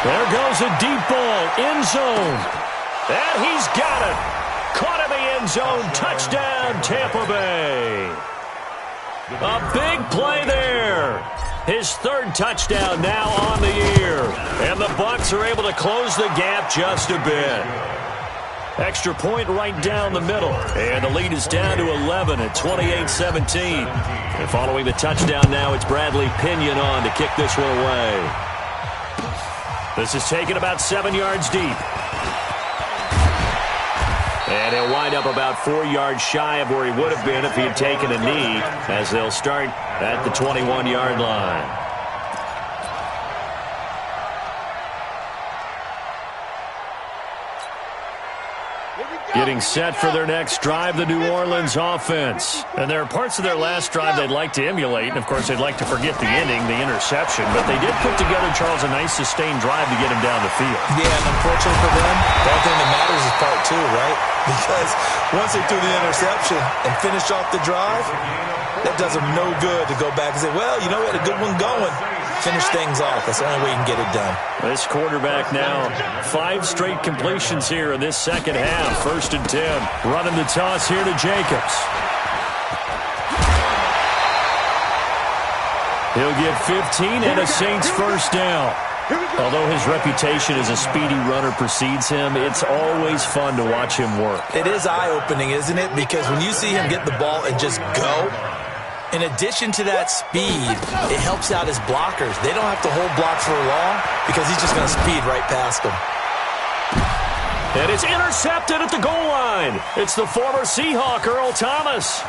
Speaker 4: There goes a deep ball, end zone. And he's got it. Caught in the end zone. Touchdown, Tampa Bay. A big play there. His 3rd touchdown now on the year. And the Bucs are able to close the gap just a bit. Extra point right down the middle. And the lead is down to 11 at 28-17. And following the touchdown now, it's Bradley Pinion on to kick this one away. This is taken about 7 yards deep. And he'll wind up about 4 yards shy of where he would have been if he had taken a knee, as they'll start at the 21-yard line. Getting set for their next drive, the New Orleans offense. And there are parts of their last drive they'd like to emulate. And, of course, they'd like to forget the ending, the interception. But they did put together, Charles, a nice sustained drive to get him down the field.
Speaker 3: Yeah, and unfortunately for them, the only thing that matters is part 2, right? Because once they threw the interception and finished off the drive, that does them no good to go back and say, well, you know, we had a good one going. Finish things off. That's the only way you can get it done.
Speaker 4: This quarterback now, 5 straight completions here in this 2nd half. 1st and 10. Running the toss here to Jacobs. He'll get 15 and a Saints 1st down. Although his reputation as a speedy runner precedes him, it's always fun to watch him work.
Speaker 3: It is eye-opening, isn't it? Because when you see him get the ball and just go, in addition to that speed, it helps out his blockers. They don't have to hold blocks for long because he's just going to speed right past them.
Speaker 4: And it's intercepted at the goal line. It's the former Seahawk, Earl Thomas.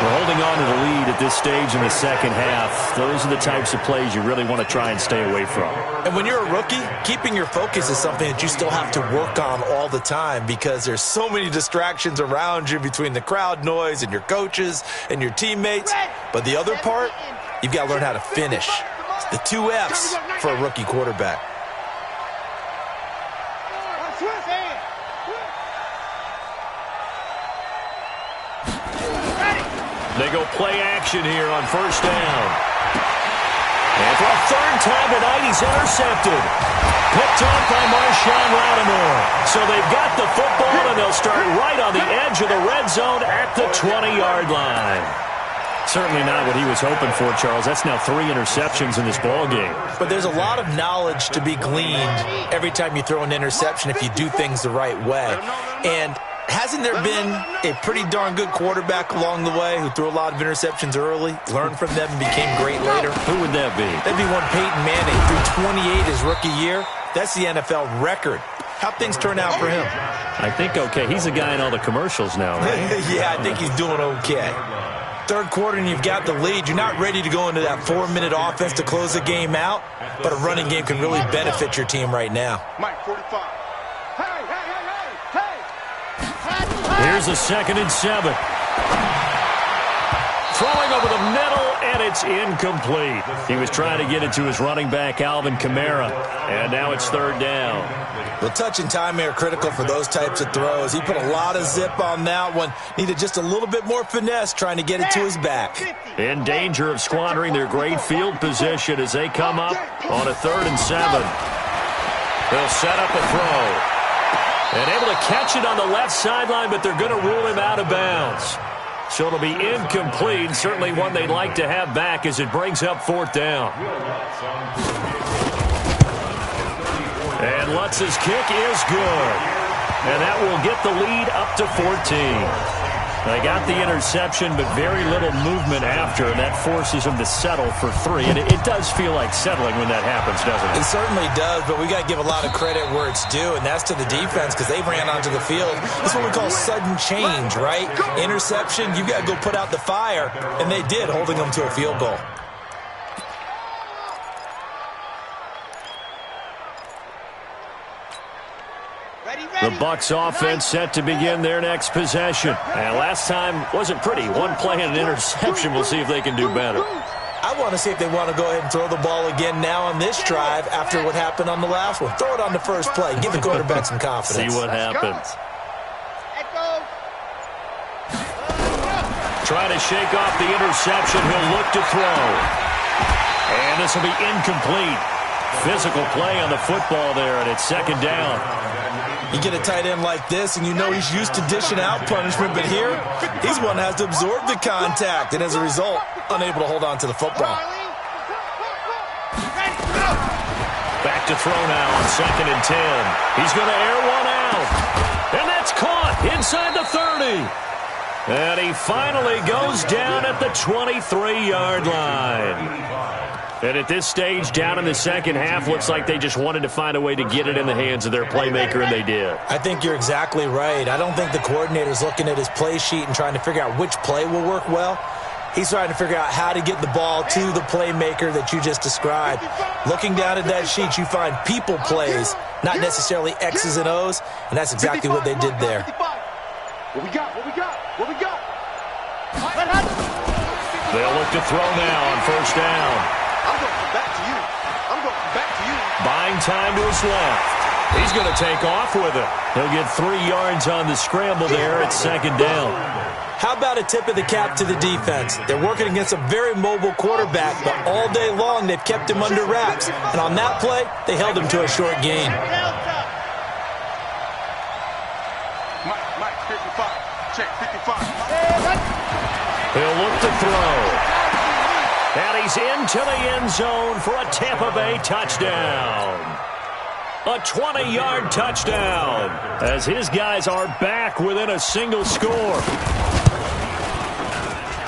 Speaker 4: We're holding on to the lead at this stage in the 2nd half. Those are the types of plays you really want to try and stay away from.
Speaker 3: And when you're a rookie, keeping your focus is something that you still have to work on all the time because there's so many distractions around you between the crowd noise and your coaches and your teammates. But the other part, you've got to learn how to finish. It's the 2 F's for a rookie quarterback.
Speaker 4: They go play action here on 1st down. And for a 3rd time tonight, he's intercepted. Picked off by Marshawn Lattimore. So they've got the football, and they'll start right on the edge of the red zone at the 20-yard line. Certainly not what he was hoping for, Charles. That's now 3 interceptions in this ballgame.
Speaker 3: But there's a lot of knowledge to be gleaned every time you throw an interception if you do things the right way. And hasn't there been a pretty darn good quarterback along the way who threw a lot of interceptions early, learned from them, and became great later?
Speaker 4: Who would that be?
Speaker 3: That'd be one Peyton Manning, threw 28 his rookie year. That's the NFL record. How'd things turn out for him?
Speaker 4: I think okay. He's a guy in all the commercials now, right?
Speaker 3: Yeah, I think he's doing okay. Third quarter and you've got the lead. You're not ready to go into that 4-minute offense to close the game out, but a running game can really benefit your team right now.
Speaker 5: Mike, 45. Hey!
Speaker 4: Here's a 2nd and 7. Throwing over the middle, and it's incomplete. He was trying to get it to his running back, Alvin Kamara, and now it's 3rd down.
Speaker 3: Well, touch and timing are critical for those types of throws. He put a lot of zip on that one. Needed just a little bit more finesse trying to get it to his back.
Speaker 4: In danger of squandering their great field position as they come up on a 3rd and 7. They'll set up a throw. And able to catch it on the left sideline, but they're going to rule him out of bounds. So it'll be incomplete, certainly one they'd like to have back as it brings up 4th down. And Lutz's kick is good. And that will get the lead up to 14. They got the interception, but very little movement after, and that forces them to settle for 3. And it does feel like settling when that happens, doesn't it?
Speaker 3: It certainly does, but we got to give a lot of credit where it's due, and that's to the defense because they ran onto the field. That's what we call sudden change, right? Interception, you got to go put out the fire, and they did, holding them to a field goal.
Speaker 4: The Bucs offense set to begin their next possession. And last time wasn't pretty. One play and an interception. We'll see if they can do better.
Speaker 3: I want to see if they want to go ahead and throw the ball again now on this drive after what happened on the last one. Throw it on the first play. Give the quarterback some confidence.
Speaker 4: See what happens. Trying to shake off the interception. He'll look to throw. And this will be incomplete. Physical play on the football there, and it's 2nd down.
Speaker 3: You get a tight end like this, and you know he's used to dishing out punishment, but here, he's one that has to absorb the contact, and as a result, unable to hold on to the football.
Speaker 4: Back to throw now on 2nd and 10. He's going to air one out, and that's caught inside the 30. And he finally goes down at the 23-yard line. And at this stage, down in the second half, looks like they just wanted to find a way to get it in the hands of their playmaker, and they did.
Speaker 3: I think you're exactly right. I don't think the coordinator's looking at his play sheet and trying to figure out which play will work well. He's trying to figure out how to get the ball to the playmaker that you just described. Looking down at that sheet, you find people plays, not necessarily X's and O's, and that's exactly what they did there.
Speaker 5: What we got?
Speaker 4: They'll look to throw now on 1st down.
Speaker 5: I'm going back to you.
Speaker 4: Buying time to his left. He's going to take off with it. He'll get 3 yards on the scramble there at 2nd down.
Speaker 3: How about a tip of the cap to the defense? They're working against a very mobile quarterback, but all day long they've kept him under wraps. And on that play, they held him to a short gain.
Speaker 5: Mike, 55. Check, 55.
Speaker 4: He'll look to throw. And he's into the end zone for a Tampa Bay touchdown. A 20-yard touchdown as his guys are back within a single score.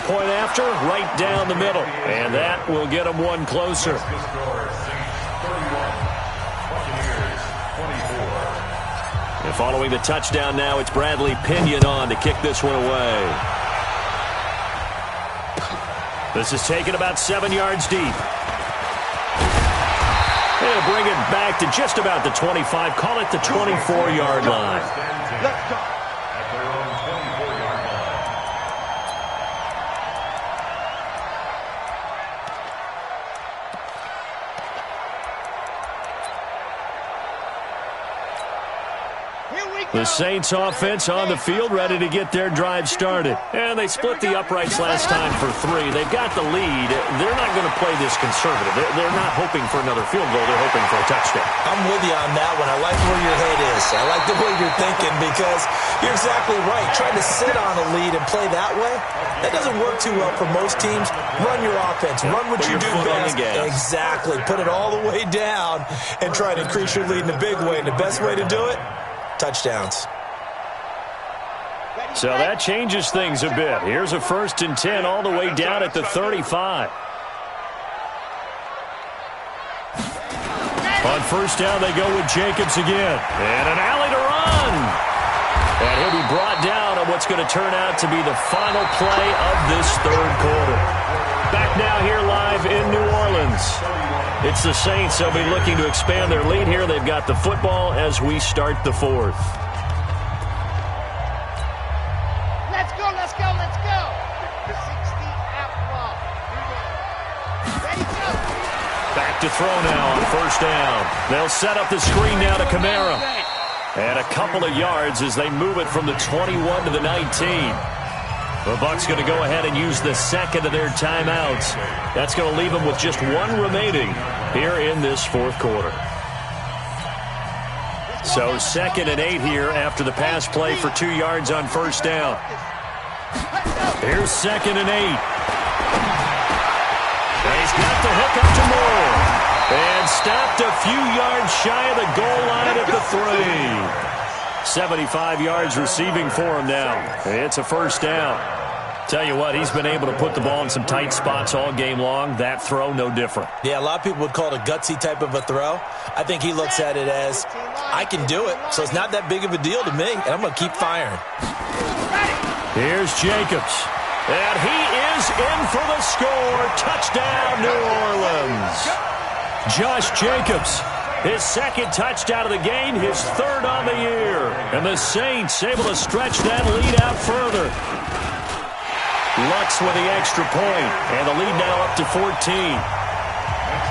Speaker 4: Point after, right down the middle. And that will get them one closer. And following the touchdown now, it's Bradley Pinion on to kick this one away. This is taken about 7 yards deep. They'll bring it back to just about the 25. Call it the 24-yard line.
Speaker 5: Let's go.
Speaker 6: At their own 24-yard line.
Speaker 4: The Saints offense on the field, ready to get their drive started. And they split the uprights last time for 3. They've got the lead. They're not going to play this conservative. They're not hoping for another field goal. They're hoping for a touchdown.
Speaker 3: I'm with you on that one. I like where your head is. I like the way you're thinking because you're exactly right. Trying to sit on a lead and play that way, that doesn't work too well for most teams. Run your offense. Run what you do best. Exactly. Put it all the way down and try to increase your lead in a big way. And the best way to do it, touchdowns.
Speaker 4: So that changes things a bit. Here's a 1st and 10 all the way down at the 35. On 1st down, they go with Jacobs again. And an alley to run. And he'll be brought down on what's going to turn out to be the final play of this 3rd quarter. Back now here live in New Orleans. It's the Saints. They'll be looking to expand their lead here. They've got the football as we start the 4th.
Speaker 5: Let's go, let's go, let's go. The 60-out ball. Ready, go.
Speaker 4: Back to throw now on 1st down. They'll set up the screen now to Kamara. And a couple of yards as they move it from the 21 to the 19. The Bucs going to go ahead and use the 2nd of their timeouts. That's going to leave them with just 1 remaining here in this 4th quarter. So 2nd and 8 here after the pass play for 2 yards on 1st down. Here's 2nd and 8. And he's got the hook up to Moore. And stopped a few yards shy of the goal line at the 3. 75 yards receiving for him now. It's a 1st down. Tell you what, he's been able to put the ball in some tight spots all game long. That throw, no different.
Speaker 3: Yeah, a lot of people would call it a gutsy type of a throw. I think he looks at it as, I can do it, so it's not that big of a deal to me, and I'm going to keep firing.
Speaker 4: Here's Jacobs. And he is in for the score. Touchdown, New Orleans. Josh Jacobs, his 2nd touchdown of the game, his 3rd on the year. And the Saints able to stretch that lead out further. Lutz with the extra point, and the lead now up to 14.
Speaker 6: Next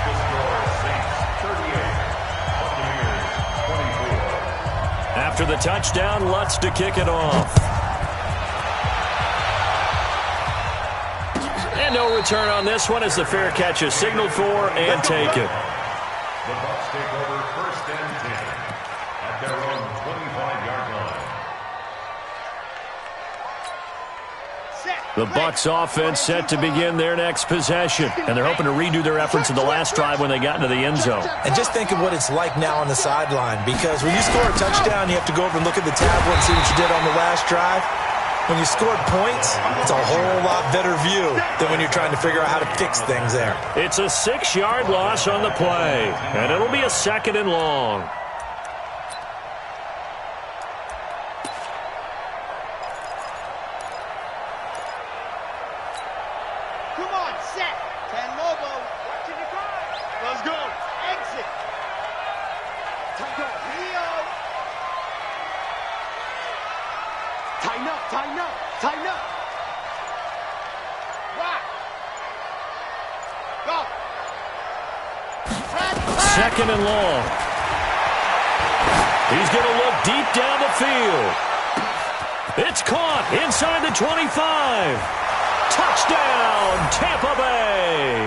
Speaker 6: to score, Saints 38, Buccaneers 24.
Speaker 4: After the touchdown, Lutz to kick it off. And no return on this one as the fair catch is signaled for and taken.
Speaker 6: The Bucs take over 1st and 10 at their own 25-yard line.
Speaker 4: The Bucs offense set to begin their next possession. And they're hoping to redo their efforts in the last drive when they got into the end zone.
Speaker 3: And just think of what it's like now on the sideline, because when you score a touchdown, you have to go over and look at the tablet and see what you did on the last drive. When you scored points, it's a whole lot better view than when you're trying to figure out how to fix things there.
Speaker 4: It's a 6-yard loss on the play, and it'll be a 2nd and long.
Speaker 5: Come on, set. 10 Lobo. Watching the drive. Let's go. Exit. Leo. Tighten up, tighten up, tighten up. Rock. Go.
Speaker 4: 2nd and long. He's going to look deep down the field. It's caught inside the 25. Touchdown, Tampa Bay.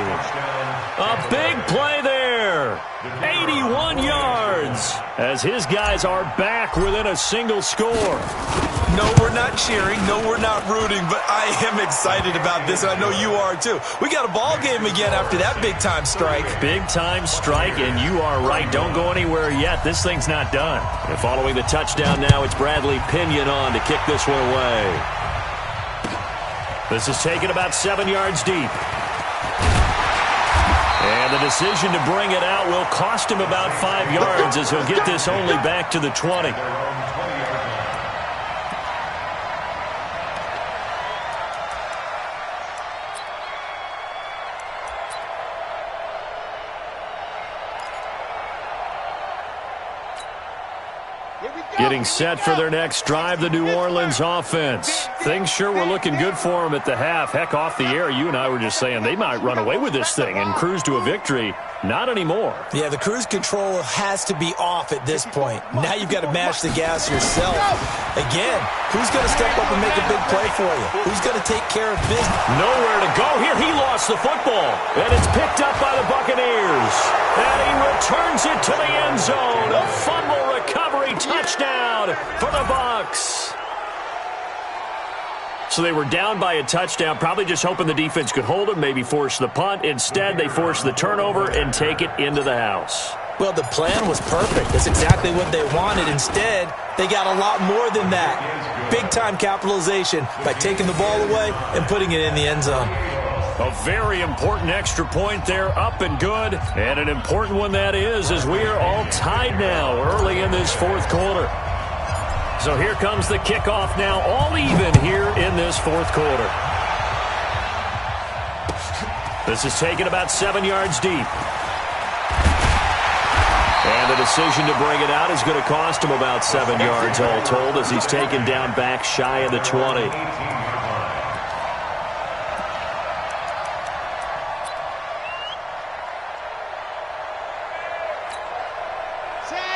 Speaker 4: A big play there. 81 yards as his guys are back within a single score.
Speaker 3: No, we're not cheering. No, we're not rooting, but I am excited about this, and I know you are too. We got a ball game again after that big-time strike.
Speaker 4: Big-time strike, and you are right. Don't go anywhere yet. This thing's not done. And following the touchdown now, it's Bradley Pinion on to kick this one away. This is taken about 7 yards deep. And the decision to bring it out will cost him about 5 yards as he'll get this only back to the 20. Getting set for their next drive, the New Orleans offense. Things sure were looking good for them at the half. Heck, off the air, you and I were just saying they might run away with this thing and cruise to a victory. Not anymore.
Speaker 3: Yeah, the cruise control has to be off at this point. Now you've got to mash the gas yourself. Again, who's going to step up and make a big play for you? Who's going to take care of business?
Speaker 4: Nowhere to go here. He lost the football. And it's picked up by the Buccaneers. And he returns it to the end zone. A fumble recovery touchdown for the Bucs. So they were down by a touchdown, probably just hoping the defense could hold them, maybe force the punt. Instead, they force the turnover and take it into the house.
Speaker 3: Well, the plan was perfect. That's exactly what they wanted. Instead, they got a lot more than that. Big-time capitalization by taking the ball away and putting it in the end zone.
Speaker 4: A very important extra point there, up and good. And an important one that is, as we are all tied now early in this fourth quarter. So here comes the kickoff now, all even here in this fourth quarter. This is taken about 7 yards deep. And the decision to bring it out is going to cost him about 7 yards all told, as he's taken down back shy of the 20.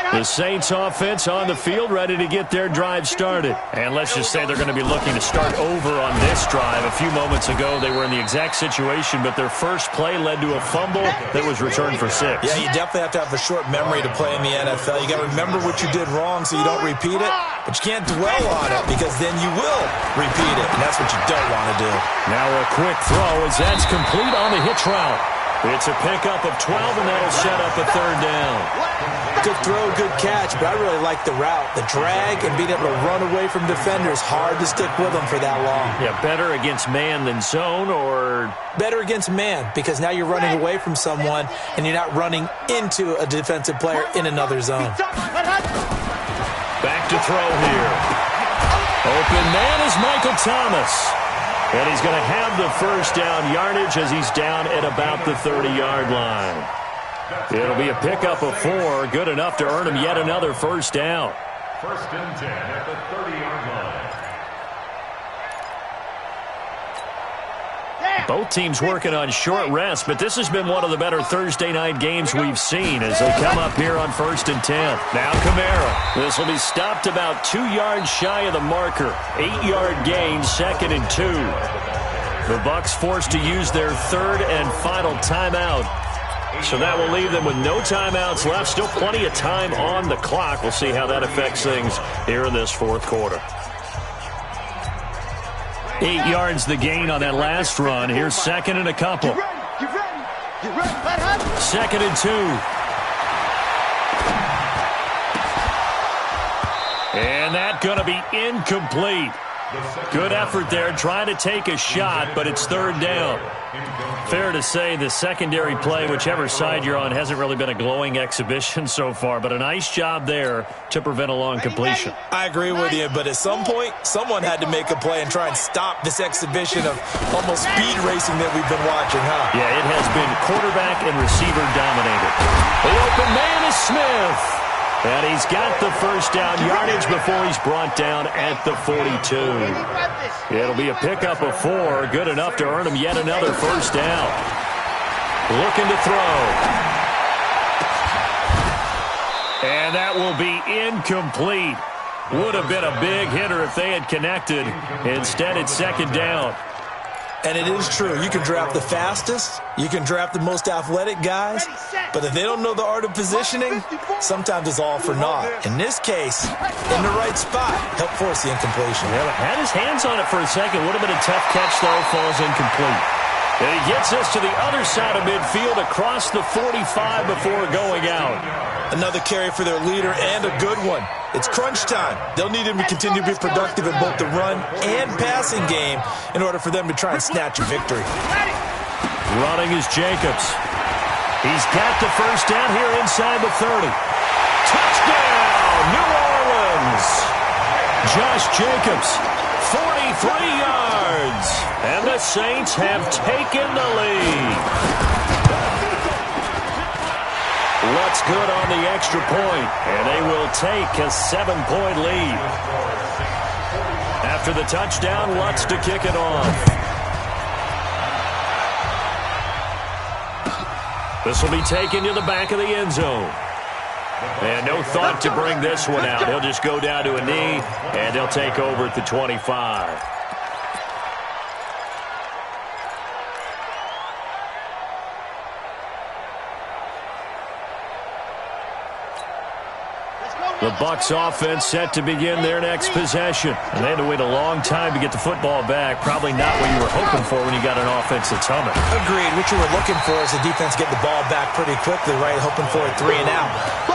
Speaker 4: The Saints offense on the field, ready to get their drive started. And let's just say they're going to be looking to start over on this drive. A few moments ago, they were in the exact situation, but their first play led to a fumble that was returned for 6.
Speaker 3: Yeah, you definitely have to have a short memory to play in the NFL. You got to remember what you did wrong so you don't repeat it, but you can't dwell on it because then you will repeat it, and that's what you don't want to do.
Speaker 4: Now a quick throw as that's complete on the hitch route. It's a pickup of 12, and that'll set up a third down.
Speaker 3: Good throw, good catch, but I really like the route. The drag and being able to run away from defenders, hard to stick with them for that long.
Speaker 4: Yeah, better against man than zone, or?
Speaker 3: Better against man, because now you're running away from someone and you're not running into a defensive player in another zone.
Speaker 4: Back to throw here. Open man is Michael Thomas. And he's going to have the first down yardage as he's down at about the 30-yard line. It'll be a pickup of 4, good enough to earn him yet another first down.
Speaker 6: First and 10 at the 30-yard line.
Speaker 4: Both teams working on short rest, but this has been one of the better Thursday night games we've seen as they come up here on first and 10. Now Kamara. This will be stopped about 2 yards shy of the marker. 8-yard gain, 2nd and 2. The Bucs forced to use their third and final timeout. So that will leave them with no timeouts left. Still plenty of time on the clock. We'll see how that affects things here in this fourth quarter. 8 yards the gain on that last run. Here's 2nd and a couple. 2nd and 2. And that going to be incomplete. Good effort there, trying to take a shot, but it's third down. Fair to say the secondary play, whichever side you're on, hasn't really been a glowing exhibition so far, but a nice job there to prevent a long completion.
Speaker 3: I agree with you, but at some point, someone had to make a play and try and stop this exhibition of almost speed racing that we've been watching, huh?
Speaker 4: Yeah, it has been quarterback and receiver dominated. The open man is Smith. And he's got the first down yardage before he's brought down at the 42. It'll be a pickup of 4, good enough to earn him yet another first down. Looking to throw. And that will be incomplete. Would have been a big hitter if they had connected. Instead, it's 2nd down.
Speaker 3: And it is true. You can draft the fastest. You can draft the most athletic guys. But if they don't know the art of positioning, sometimes it's all for naught. In this case, in the right spot, help force the incompletion.
Speaker 4: Well, had his hands on it for a second. Would have been a tough catch, though. Falls incomplete. And he gets us to the other side of midfield across the 45 before going out.
Speaker 3: Another carry for their leader and a good one. It's crunch time. They'll need him to continue to be productive in both the run and passing game in order for them to try and snatch a victory.
Speaker 4: Running is Jacobs. He's got the first down here inside the 30. Touchdown, New Orleans. Josh Jacobs, 43 yards. And the Saints have taken the lead. Lutz good on the extra point, and they will take a 7-point lead. After the touchdown, Lutz to kick it off. This will be taken to the back of the end zone. And no thought to bring this one out. He'll just go down to a knee, and he'll take over at the 25. The Bucs offense set to begin their next possession. And they had to wait a long time to get the football back. Probably not what you were hoping for when you got an offense that's humming.
Speaker 3: Agreed. What you were looking for is the defense get the ball back pretty quickly, right? Hoping for a 3 and out.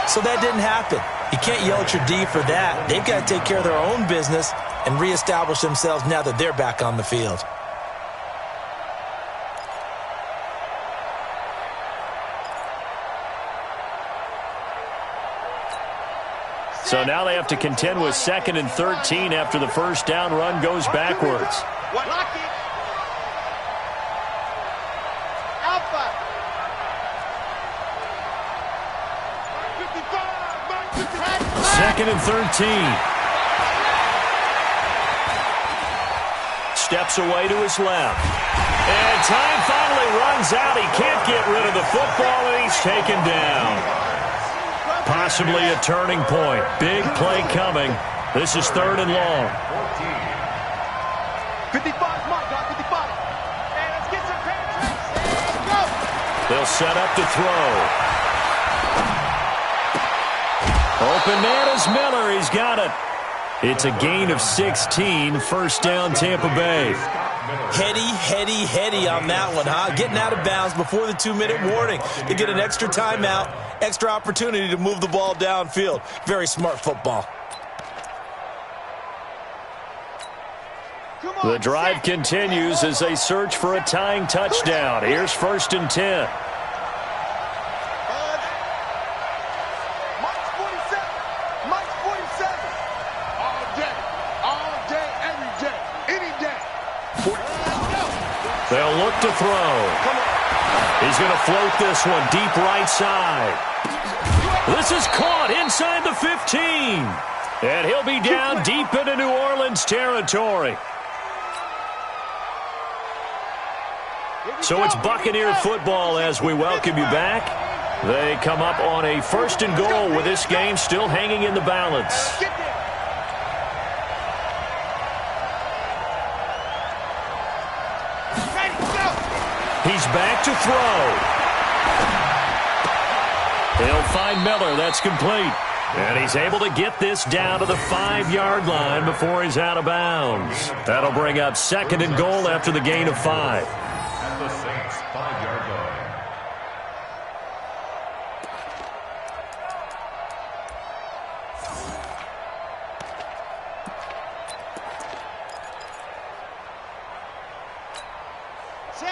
Speaker 3: So that didn't happen. You can't yell at your D for that. They've got to take care of their own business and reestablish themselves now that they're back on the field.
Speaker 4: So now they have to contend with 2nd and 13 after the first down run goes backwards.
Speaker 5: Lock it. Alpha. 55.
Speaker 4: 2nd and 13. Steps away to his left. And time finally runs out. He can't get rid of the football, and he's taken down. Possibly a turning point. Big play coming. This is 3rd and long.
Speaker 5: 55, Mike, 55. Hey, let's get some penetrations. Go.
Speaker 4: They'll set up to throw. Open man is Miller. He's got it. It's a gain of 16. First down, Tampa Bay.
Speaker 3: Heady on that one, huh? Getting out of bounds before the 2-minute warning. They get an extra timeout, extra opportunity to move the ball downfield. Very smart football.
Speaker 4: The drive continues as they search for a tying touchdown. Here's 1st and 10.
Speaker 5: Mike's 47. Mike's 47. All day, every day, any day.
Speaker 4: They'll look to throw. He's going to float this one deep right side. This is caught inside the 15. And he'll be down deep into New Orleans territory. So it's Buccaneer football as we welcome you back. They come up on a 1st and goal with this game still hanging in the balance. He's back to throw. He'll find Miller. That's complete. And he's able to get this down to the 5-yard line before he's out of bounds. That'll bring up 2nd and goal after the gain of 5.
Speaker 6: At the Saints' 5-yard line.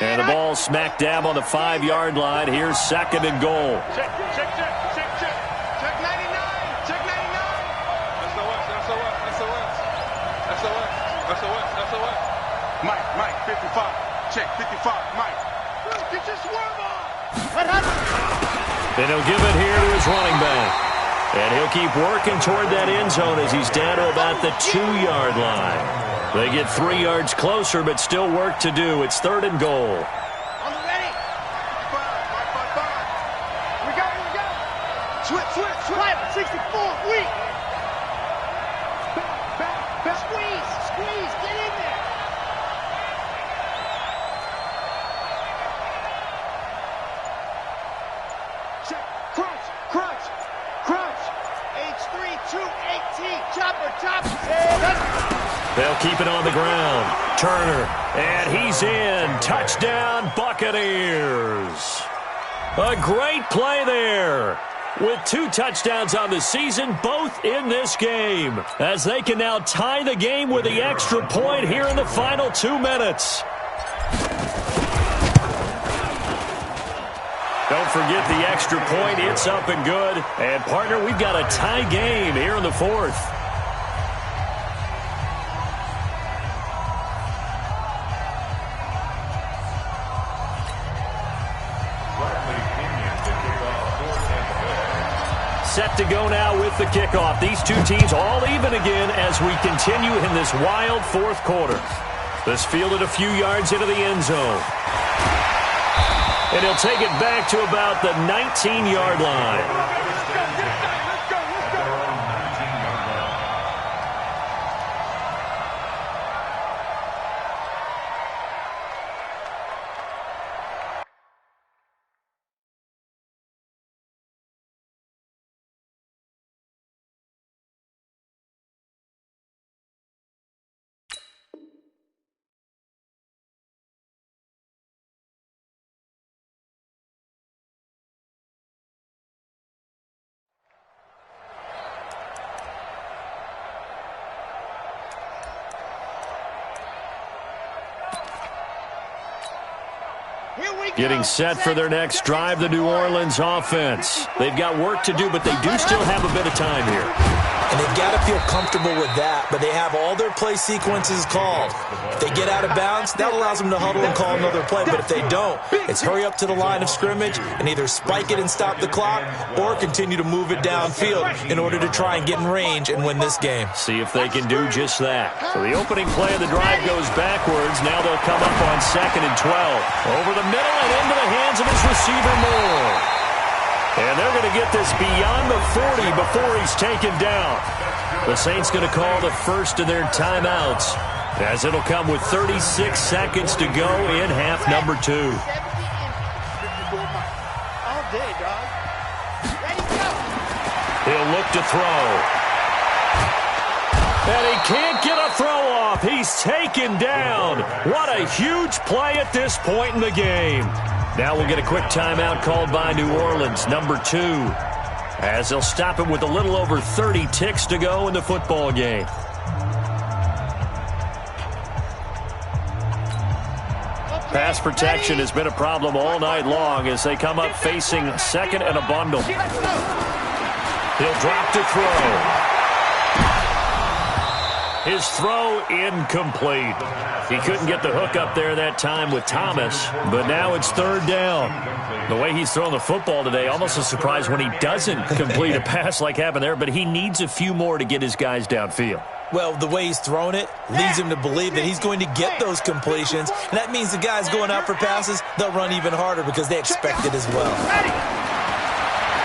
Speaker 4: And the ball smack dab on the 5-yard line. Here's 2nd and goal.
Speaker 5: Check 99. Check 99. SOS. Mike, 55. Check 55, Mike. Get your swerve on.
Speaker 4: And he'll give it here to his running back. And he'll keep working toward that end zone as he's down to about the 2-yard line. They get 3 yards closer, but still work to do. It's 3rd and goal.
Speaker 5: On the ready. 55. We go. Switch. 64, weak. Back. Squeeze, get in there. Check, crunch. H3, 218, chopper.
Speaker 4: They'll keep it on the ground. Turner, and he's in. Touchdown, Buccaneers. A great play there. With 2 touchdowns on the season, both in this game, as they can now tie the game with the extra point here in the final 2 minutes. Don't forget the extra point. It's up and good. And, partner, we've got a tie game here in the 4th. Set to go now with the kickoff. These 2 teams all even again as we continue in this wild 4th quarter. This fielded a few yards into the end zone. And he'll take it back to about the 19-yard line. Getting set for their next drive, the New Orleans offense. They've got work to do, but they do still have a bit of time here.
Speaker 3: And they've got to feel comfortable with that, but they have all their play sequences called. If they get out of bounds, that allows them to huddle and call another play, but if they don't, it's hurry up to the line of scrimmage and either spike it and stop the clock or continue to move it downfield in order to try and get in range and win this game.
Speaker 4: See if they can do just that. So the opening play of the drive goes backwards. Now they'll come up on 2nd and 12. Over the middle and into the hands of his receiver Moore. And they're going to get this beyond the 40 before he's taken down. The Saints going to call the first of their timeouts, as it'll come with 36 seconds to go in half number 2. He'll look to throw. And he can't get a throw off. He's taken down. What a huge play at this point in the game. Now we'll get a quick timeout called by New Orleans, number 2, as they'll stop it with a little over 30 ticks to go in the football game. Pass protection has been a problem all night long as they come up facing 2nd and a bundle. He'll drop to throw. His throw incomplete. He couldn't get the hook up there that time with Thomas, but now it's 3rd down. The way he's throwing the football today, almost a surprise when he doesn't complete a pass like happened there, but he needs a few more to get his guys downfield.
Speaker 3: Well, the way he's thrown it leads him to believe that he's going to get those completions, and that means the guys going out for passes, they'll run even harder because they expect it as well.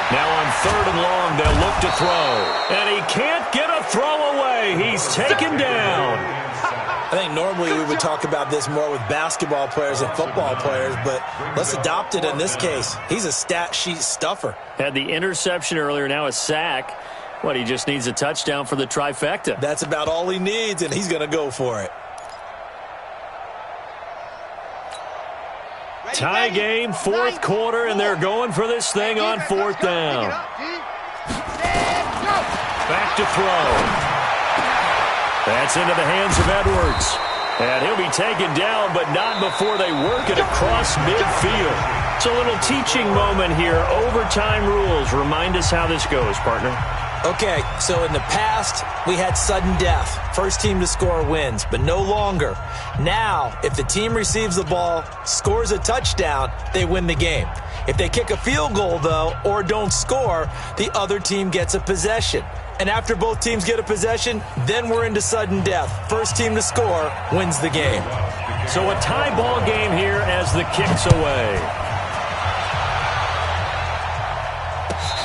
Speaker 4: Now on 3rd and long, they'll look to throw. And he can't get a throw away. He's taken down.
Speaker 3: I think normally we would talk about this more with basketball players and football players, but let's adopt it in this case. He's a stat sheet stuffer.
Speaker 4: Had the interception earlier, now a sack. He just needs a touchdown for the trifecta.
Speaker 3: That's about all he needs, and he's going to go for it.
Speaker 4: Tie game, 4th quarter, and they're going for this thing on 4th down. Back to throw. That's into the hands of Edwards. And he'll be taken down, but not before they work it across midfield. It's a little teaching moment here. Overtime rules. Remind us how this goes, partner.
Speaker 3: Okay, so in the past, we had sudden death. First team to score wins, but no longer. Now, if the team receives the ball, scores a touchdown, they win the game. If they kick a field goal, though, or don't score, the other team gets a possession. And after both teams get a possession, then we're into sudden death. First team to score wins the game.
Speaker 4: So a tie ball game here as the kick's away.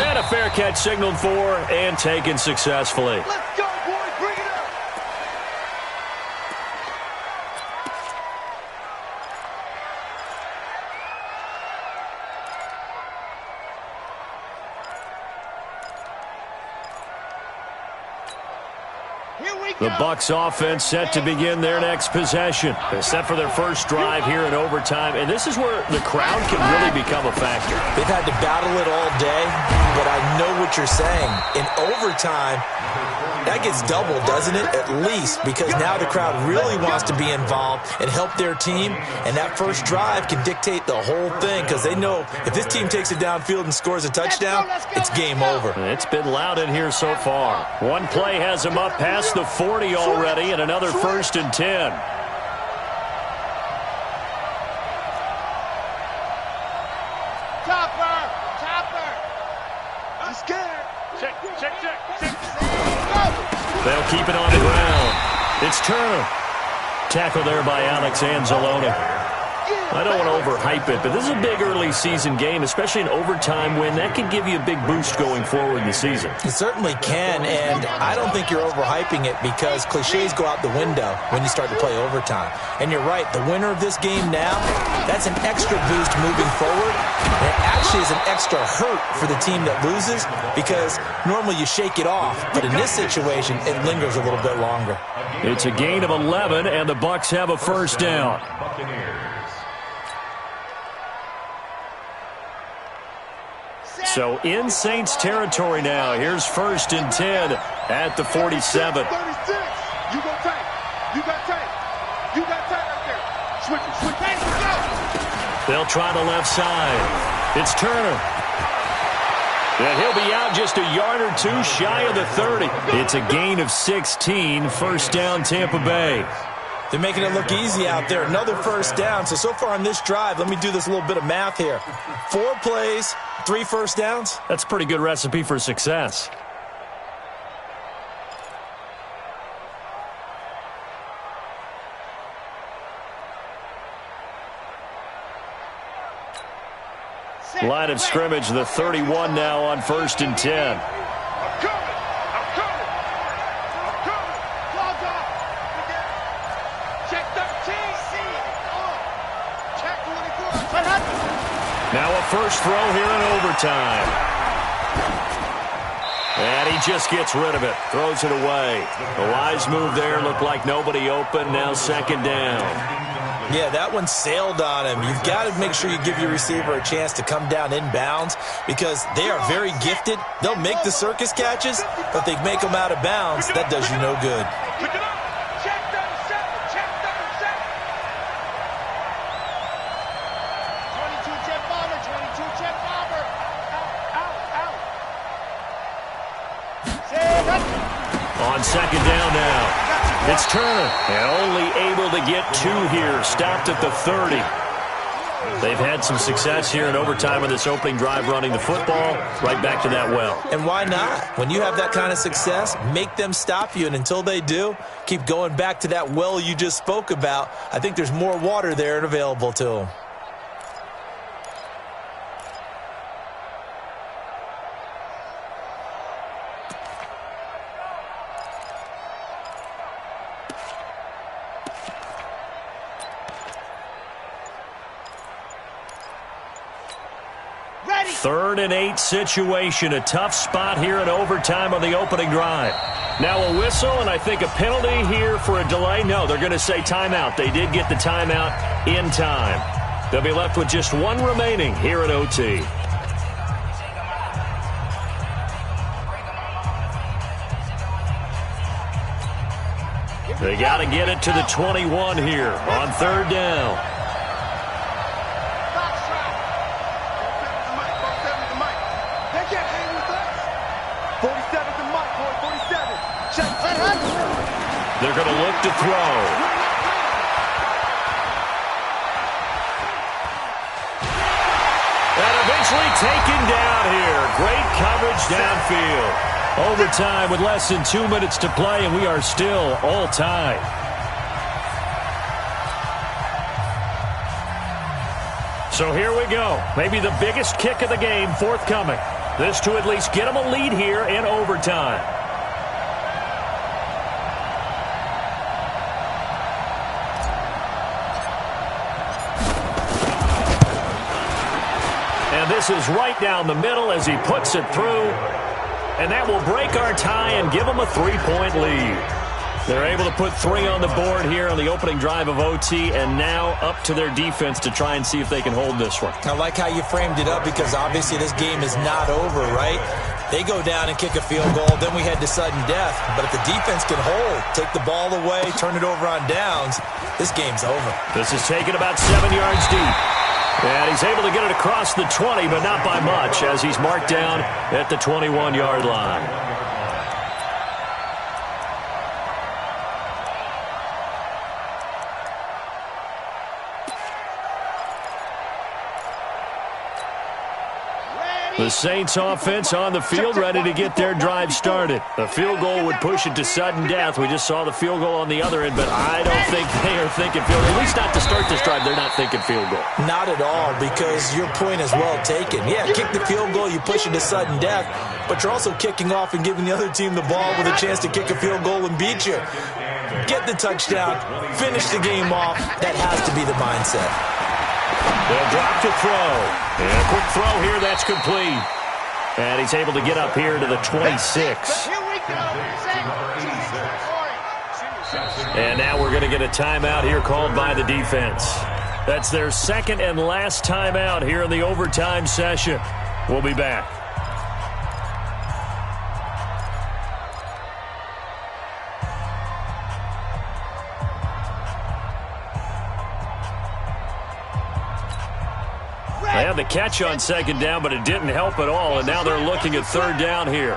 Speaker 4: And a fair catch signaled for and taken successfully.
Speaker 5: Let's go, boys. Bring it up.
Speaker 4: The Bucs offense set to begin their next possession. They're set for their first drive here in overtime, and this is where the crowd can really become a factor.
Speaker 3: They've had to battle it all day, but I know what you're saying. In overtime, that gets doubled, doesn't it? At least, because now the crowd really wants to be involved and help their team, and that first drive can dictate the whole thing because they know if this team takes it downfield and scores a touchdown, it's game over.
Speaker 4: It's been loud in here so far. One play has them up past the 40 already, and another 1st and 10.
Speaker 5: Chopper. I'm scared. Check.
Speaker 4: They'll keep it on the ground. It's Turner. Tackle there by Alex Anzalone. I don't want to overhype it, but this is a big early season game, especially an overtime win. That can give you a big boost going forward in the season.
Speaker 3: It certainly can, and I don't think you're overhyping it because cliches go out the window when you start to play overtime. And you're right, the winner of this game now, that's an extra boost moving forward. And it actually is an extra hurt for the team that loses because normally you shake it off, but in this situation, it lingers a little bit longer.
Speaker 4: It's a gain of 11, and the Bucs have a first down. So in Saints territory now. Here's 1st and 10 at the 47.
Speaker 5: 36. You go tight. You got tight. You got tight right there. Switch it. Go.
Speaker 2: They'll try the left side. It's Turner. And he'll be out just a yard or two shy of the 30. It's a gain of 16, first down Tampa Bay.
Speaker 3: They're making it look easy out there. Another first down. So far on this drive, let me do this little bit of math here. 4 plays, 3 first downs.
Speaker 2: That's a pretty good recipe for success. Line of scrimmage, the 31 now on 1st and 10.
Speaker 5: I'm coming. Clogged off. Check 13. Check 24.
Speaker 2: Now a first throw here in overtime. And he just gets rid of it. Throws it away. The wise move there. Looked like nobody open. Now 2nd down.
Speaker 3: Yeah, that one sailed on him. You've got to make sure you give your receiver a chance to come down inbounds because they are very gifted. They'll make the circus catches, but they make them out of bounds. That does you no good.
Speaker 5: Pick it up. Check 37. Check 37. 22 jet bomber. 22 jet bomber. Out.
Speaker 2: On 2nd down now. It's Turner, and only able to get 2 here. Stopped at the 30. They've had some success here in overtime with this opening drive running the football. Right back to that well.
Speaker 3: And why not? When you have that kind of success, make them stop you. And until they do, keep going back to that well you just spoke about. I think there's more water there and available to them.
Speaker 2: Third and 8 situation. A tough spot here in overtime on the opening drive. Now a whistle, and I think a penalty here for a delay. No, they're going to say timeout. They did get the timeout in time. They'll be left with just 1 remaining here at OT. They got to get it to the 21 here on 3rd down. They're going to look to throw. And eventually taken down here. Great coverage downfield. Overtime with less than 2 minutes to play, and we are still all tied. So here we go. Maybe the biggest kick of the game forthcoming. This to at least get them a lead here in overtime. And this is right down the middle as he puts it through. And that will break our tie and give them a 3-point lead. They're able to put 3 on the board here on the opening drive of OT, and now up to their defense to try and see if they can hold this one.
Speaker 3: I like how you framed it up because obviously this game is not over, right? They go down and kick a field goal, then we head to sudden death. But if the defense can hold, take the ball away, turn it over on downs, this game's over.
Speaker 2: This is taken about 7 yards deep. And he's able to get it across the 20, but not by much as he's marked down at the 21-yard line. The Saints offense on the field, ready to get their drive started. A field goal would push it to sudden death. We just saw the field goal on the other end, but I don't think they are thinking field goal. At least not to start this drive. They're not thinking field goal.
Speaker 3: Not at all, because your point is well taken. Yeah, kick the field goal, you push it to sudden death, but you're also kicking off and giving the other team the ball with a chance to kick a field goal and beat you. Get the touchdown, finish the game off. That has to be the mindset.
Speaker 2: They'll drop to throw. And a quick throw here, that's complete. And he's able to get up here to the 26. And now we're going to get a timeout here called by the defense. That's their second and last timeout here in the overtime session. We'll be back.
Speaker 4: Had the catch on second down, but it didn't help at all, and now they're looking at third down here.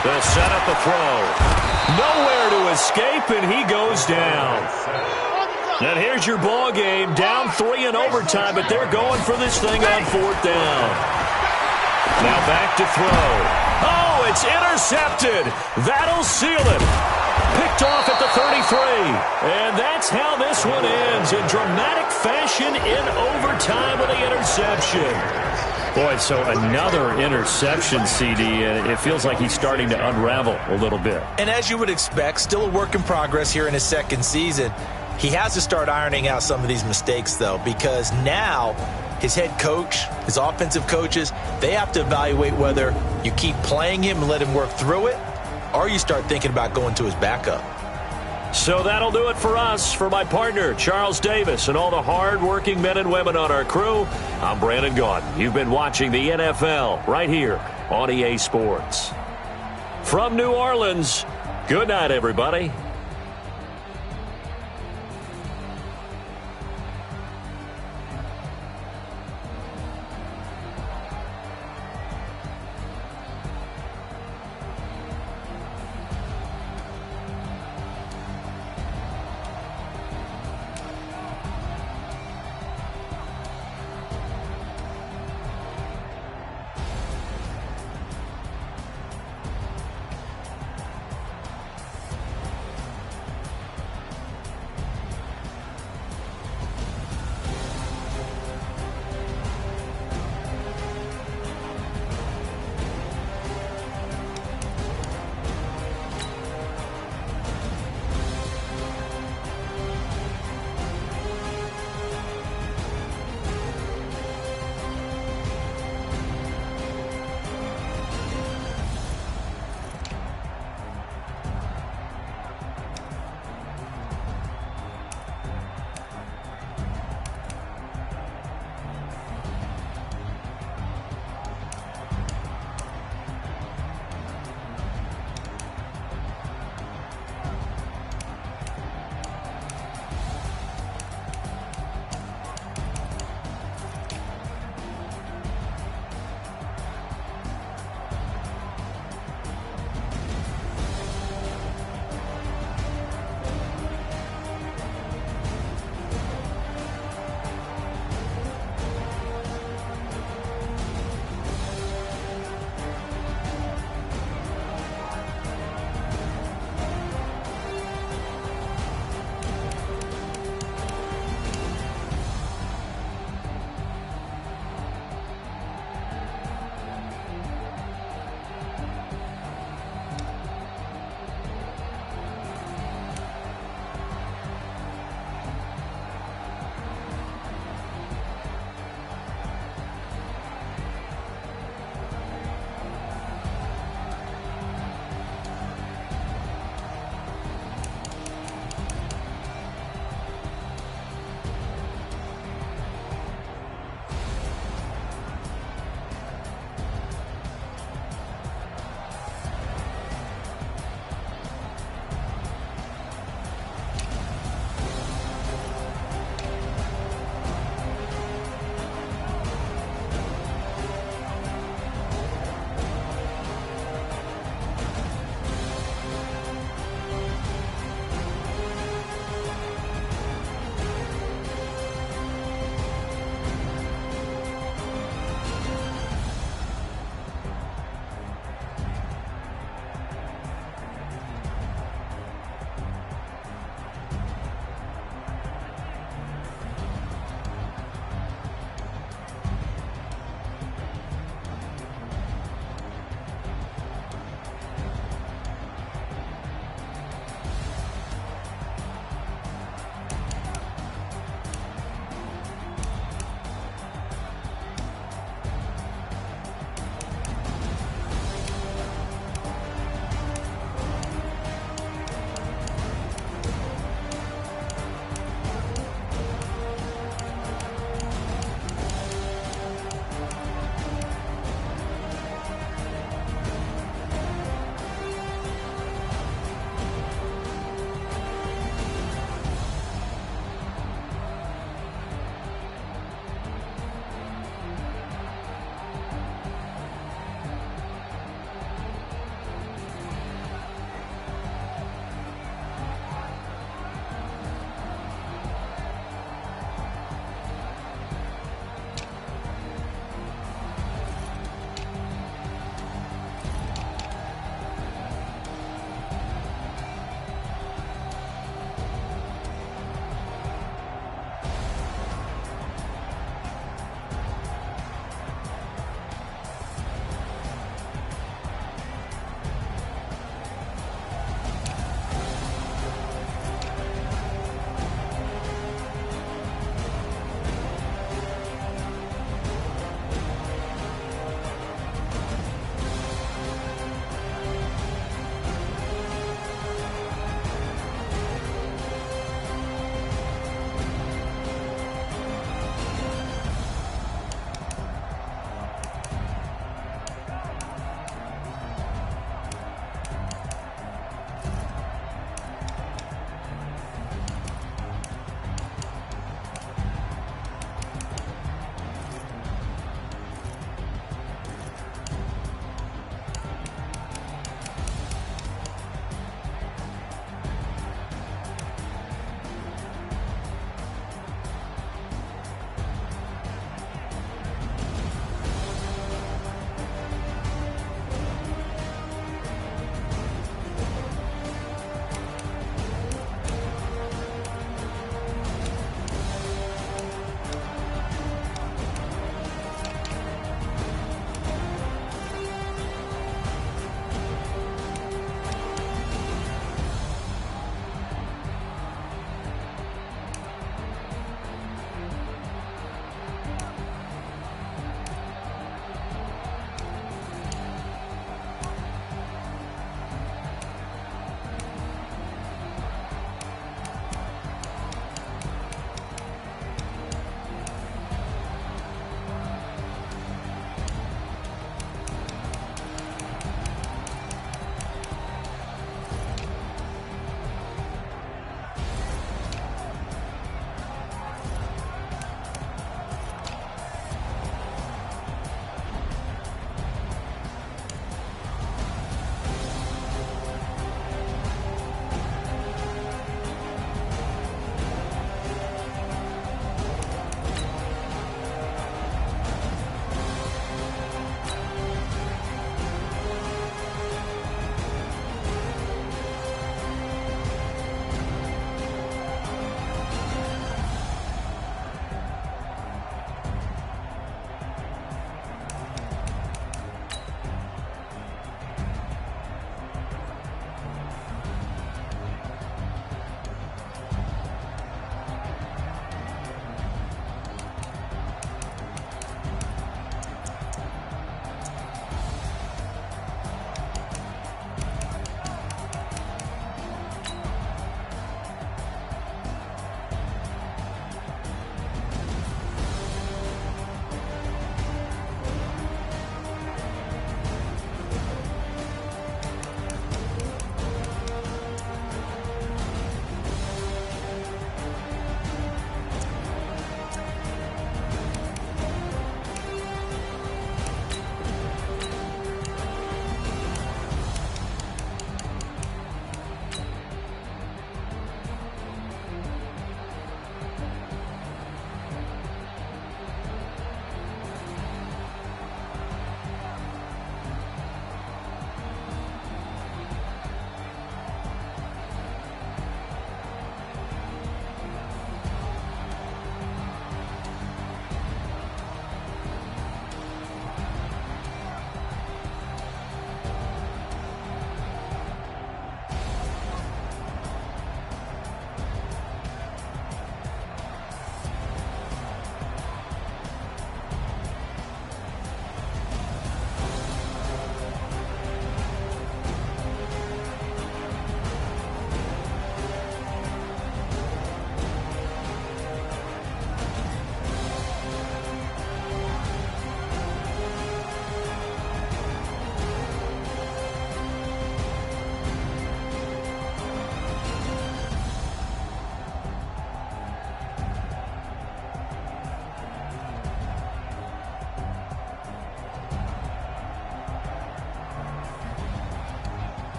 Speaker 4: They'll set up a throw. Nowhere to escape, and he goes down. And here's your ball game, down 3 in overtime, but they're going for this thing on fourth down. Now back to throw. Oh, it's intercepted. That'll seal it. Picked off at the 33. And that's how this one ends, in dramatic fashion in overtime with the interception. Boy, so another interception, CD, and it feels like he's starting to unravel a little bit.
Speaker 3: And as you would expect, still a work in progress here in his second season. He has to start ironing out some of these mistakes, though, because now his head coach, his offensive coaches, they have to evaluate whether you keep playing him and let him work through it, or you start thinking about going to his backup.
Speaker 2: So that'll do it for us. For my partner, Charles Davis, and all the hard-working men and women on our crew, I'm Brandon Gaudin. You've been watching the NFL right here on EA Sports. From New Orleans, good night, everybody.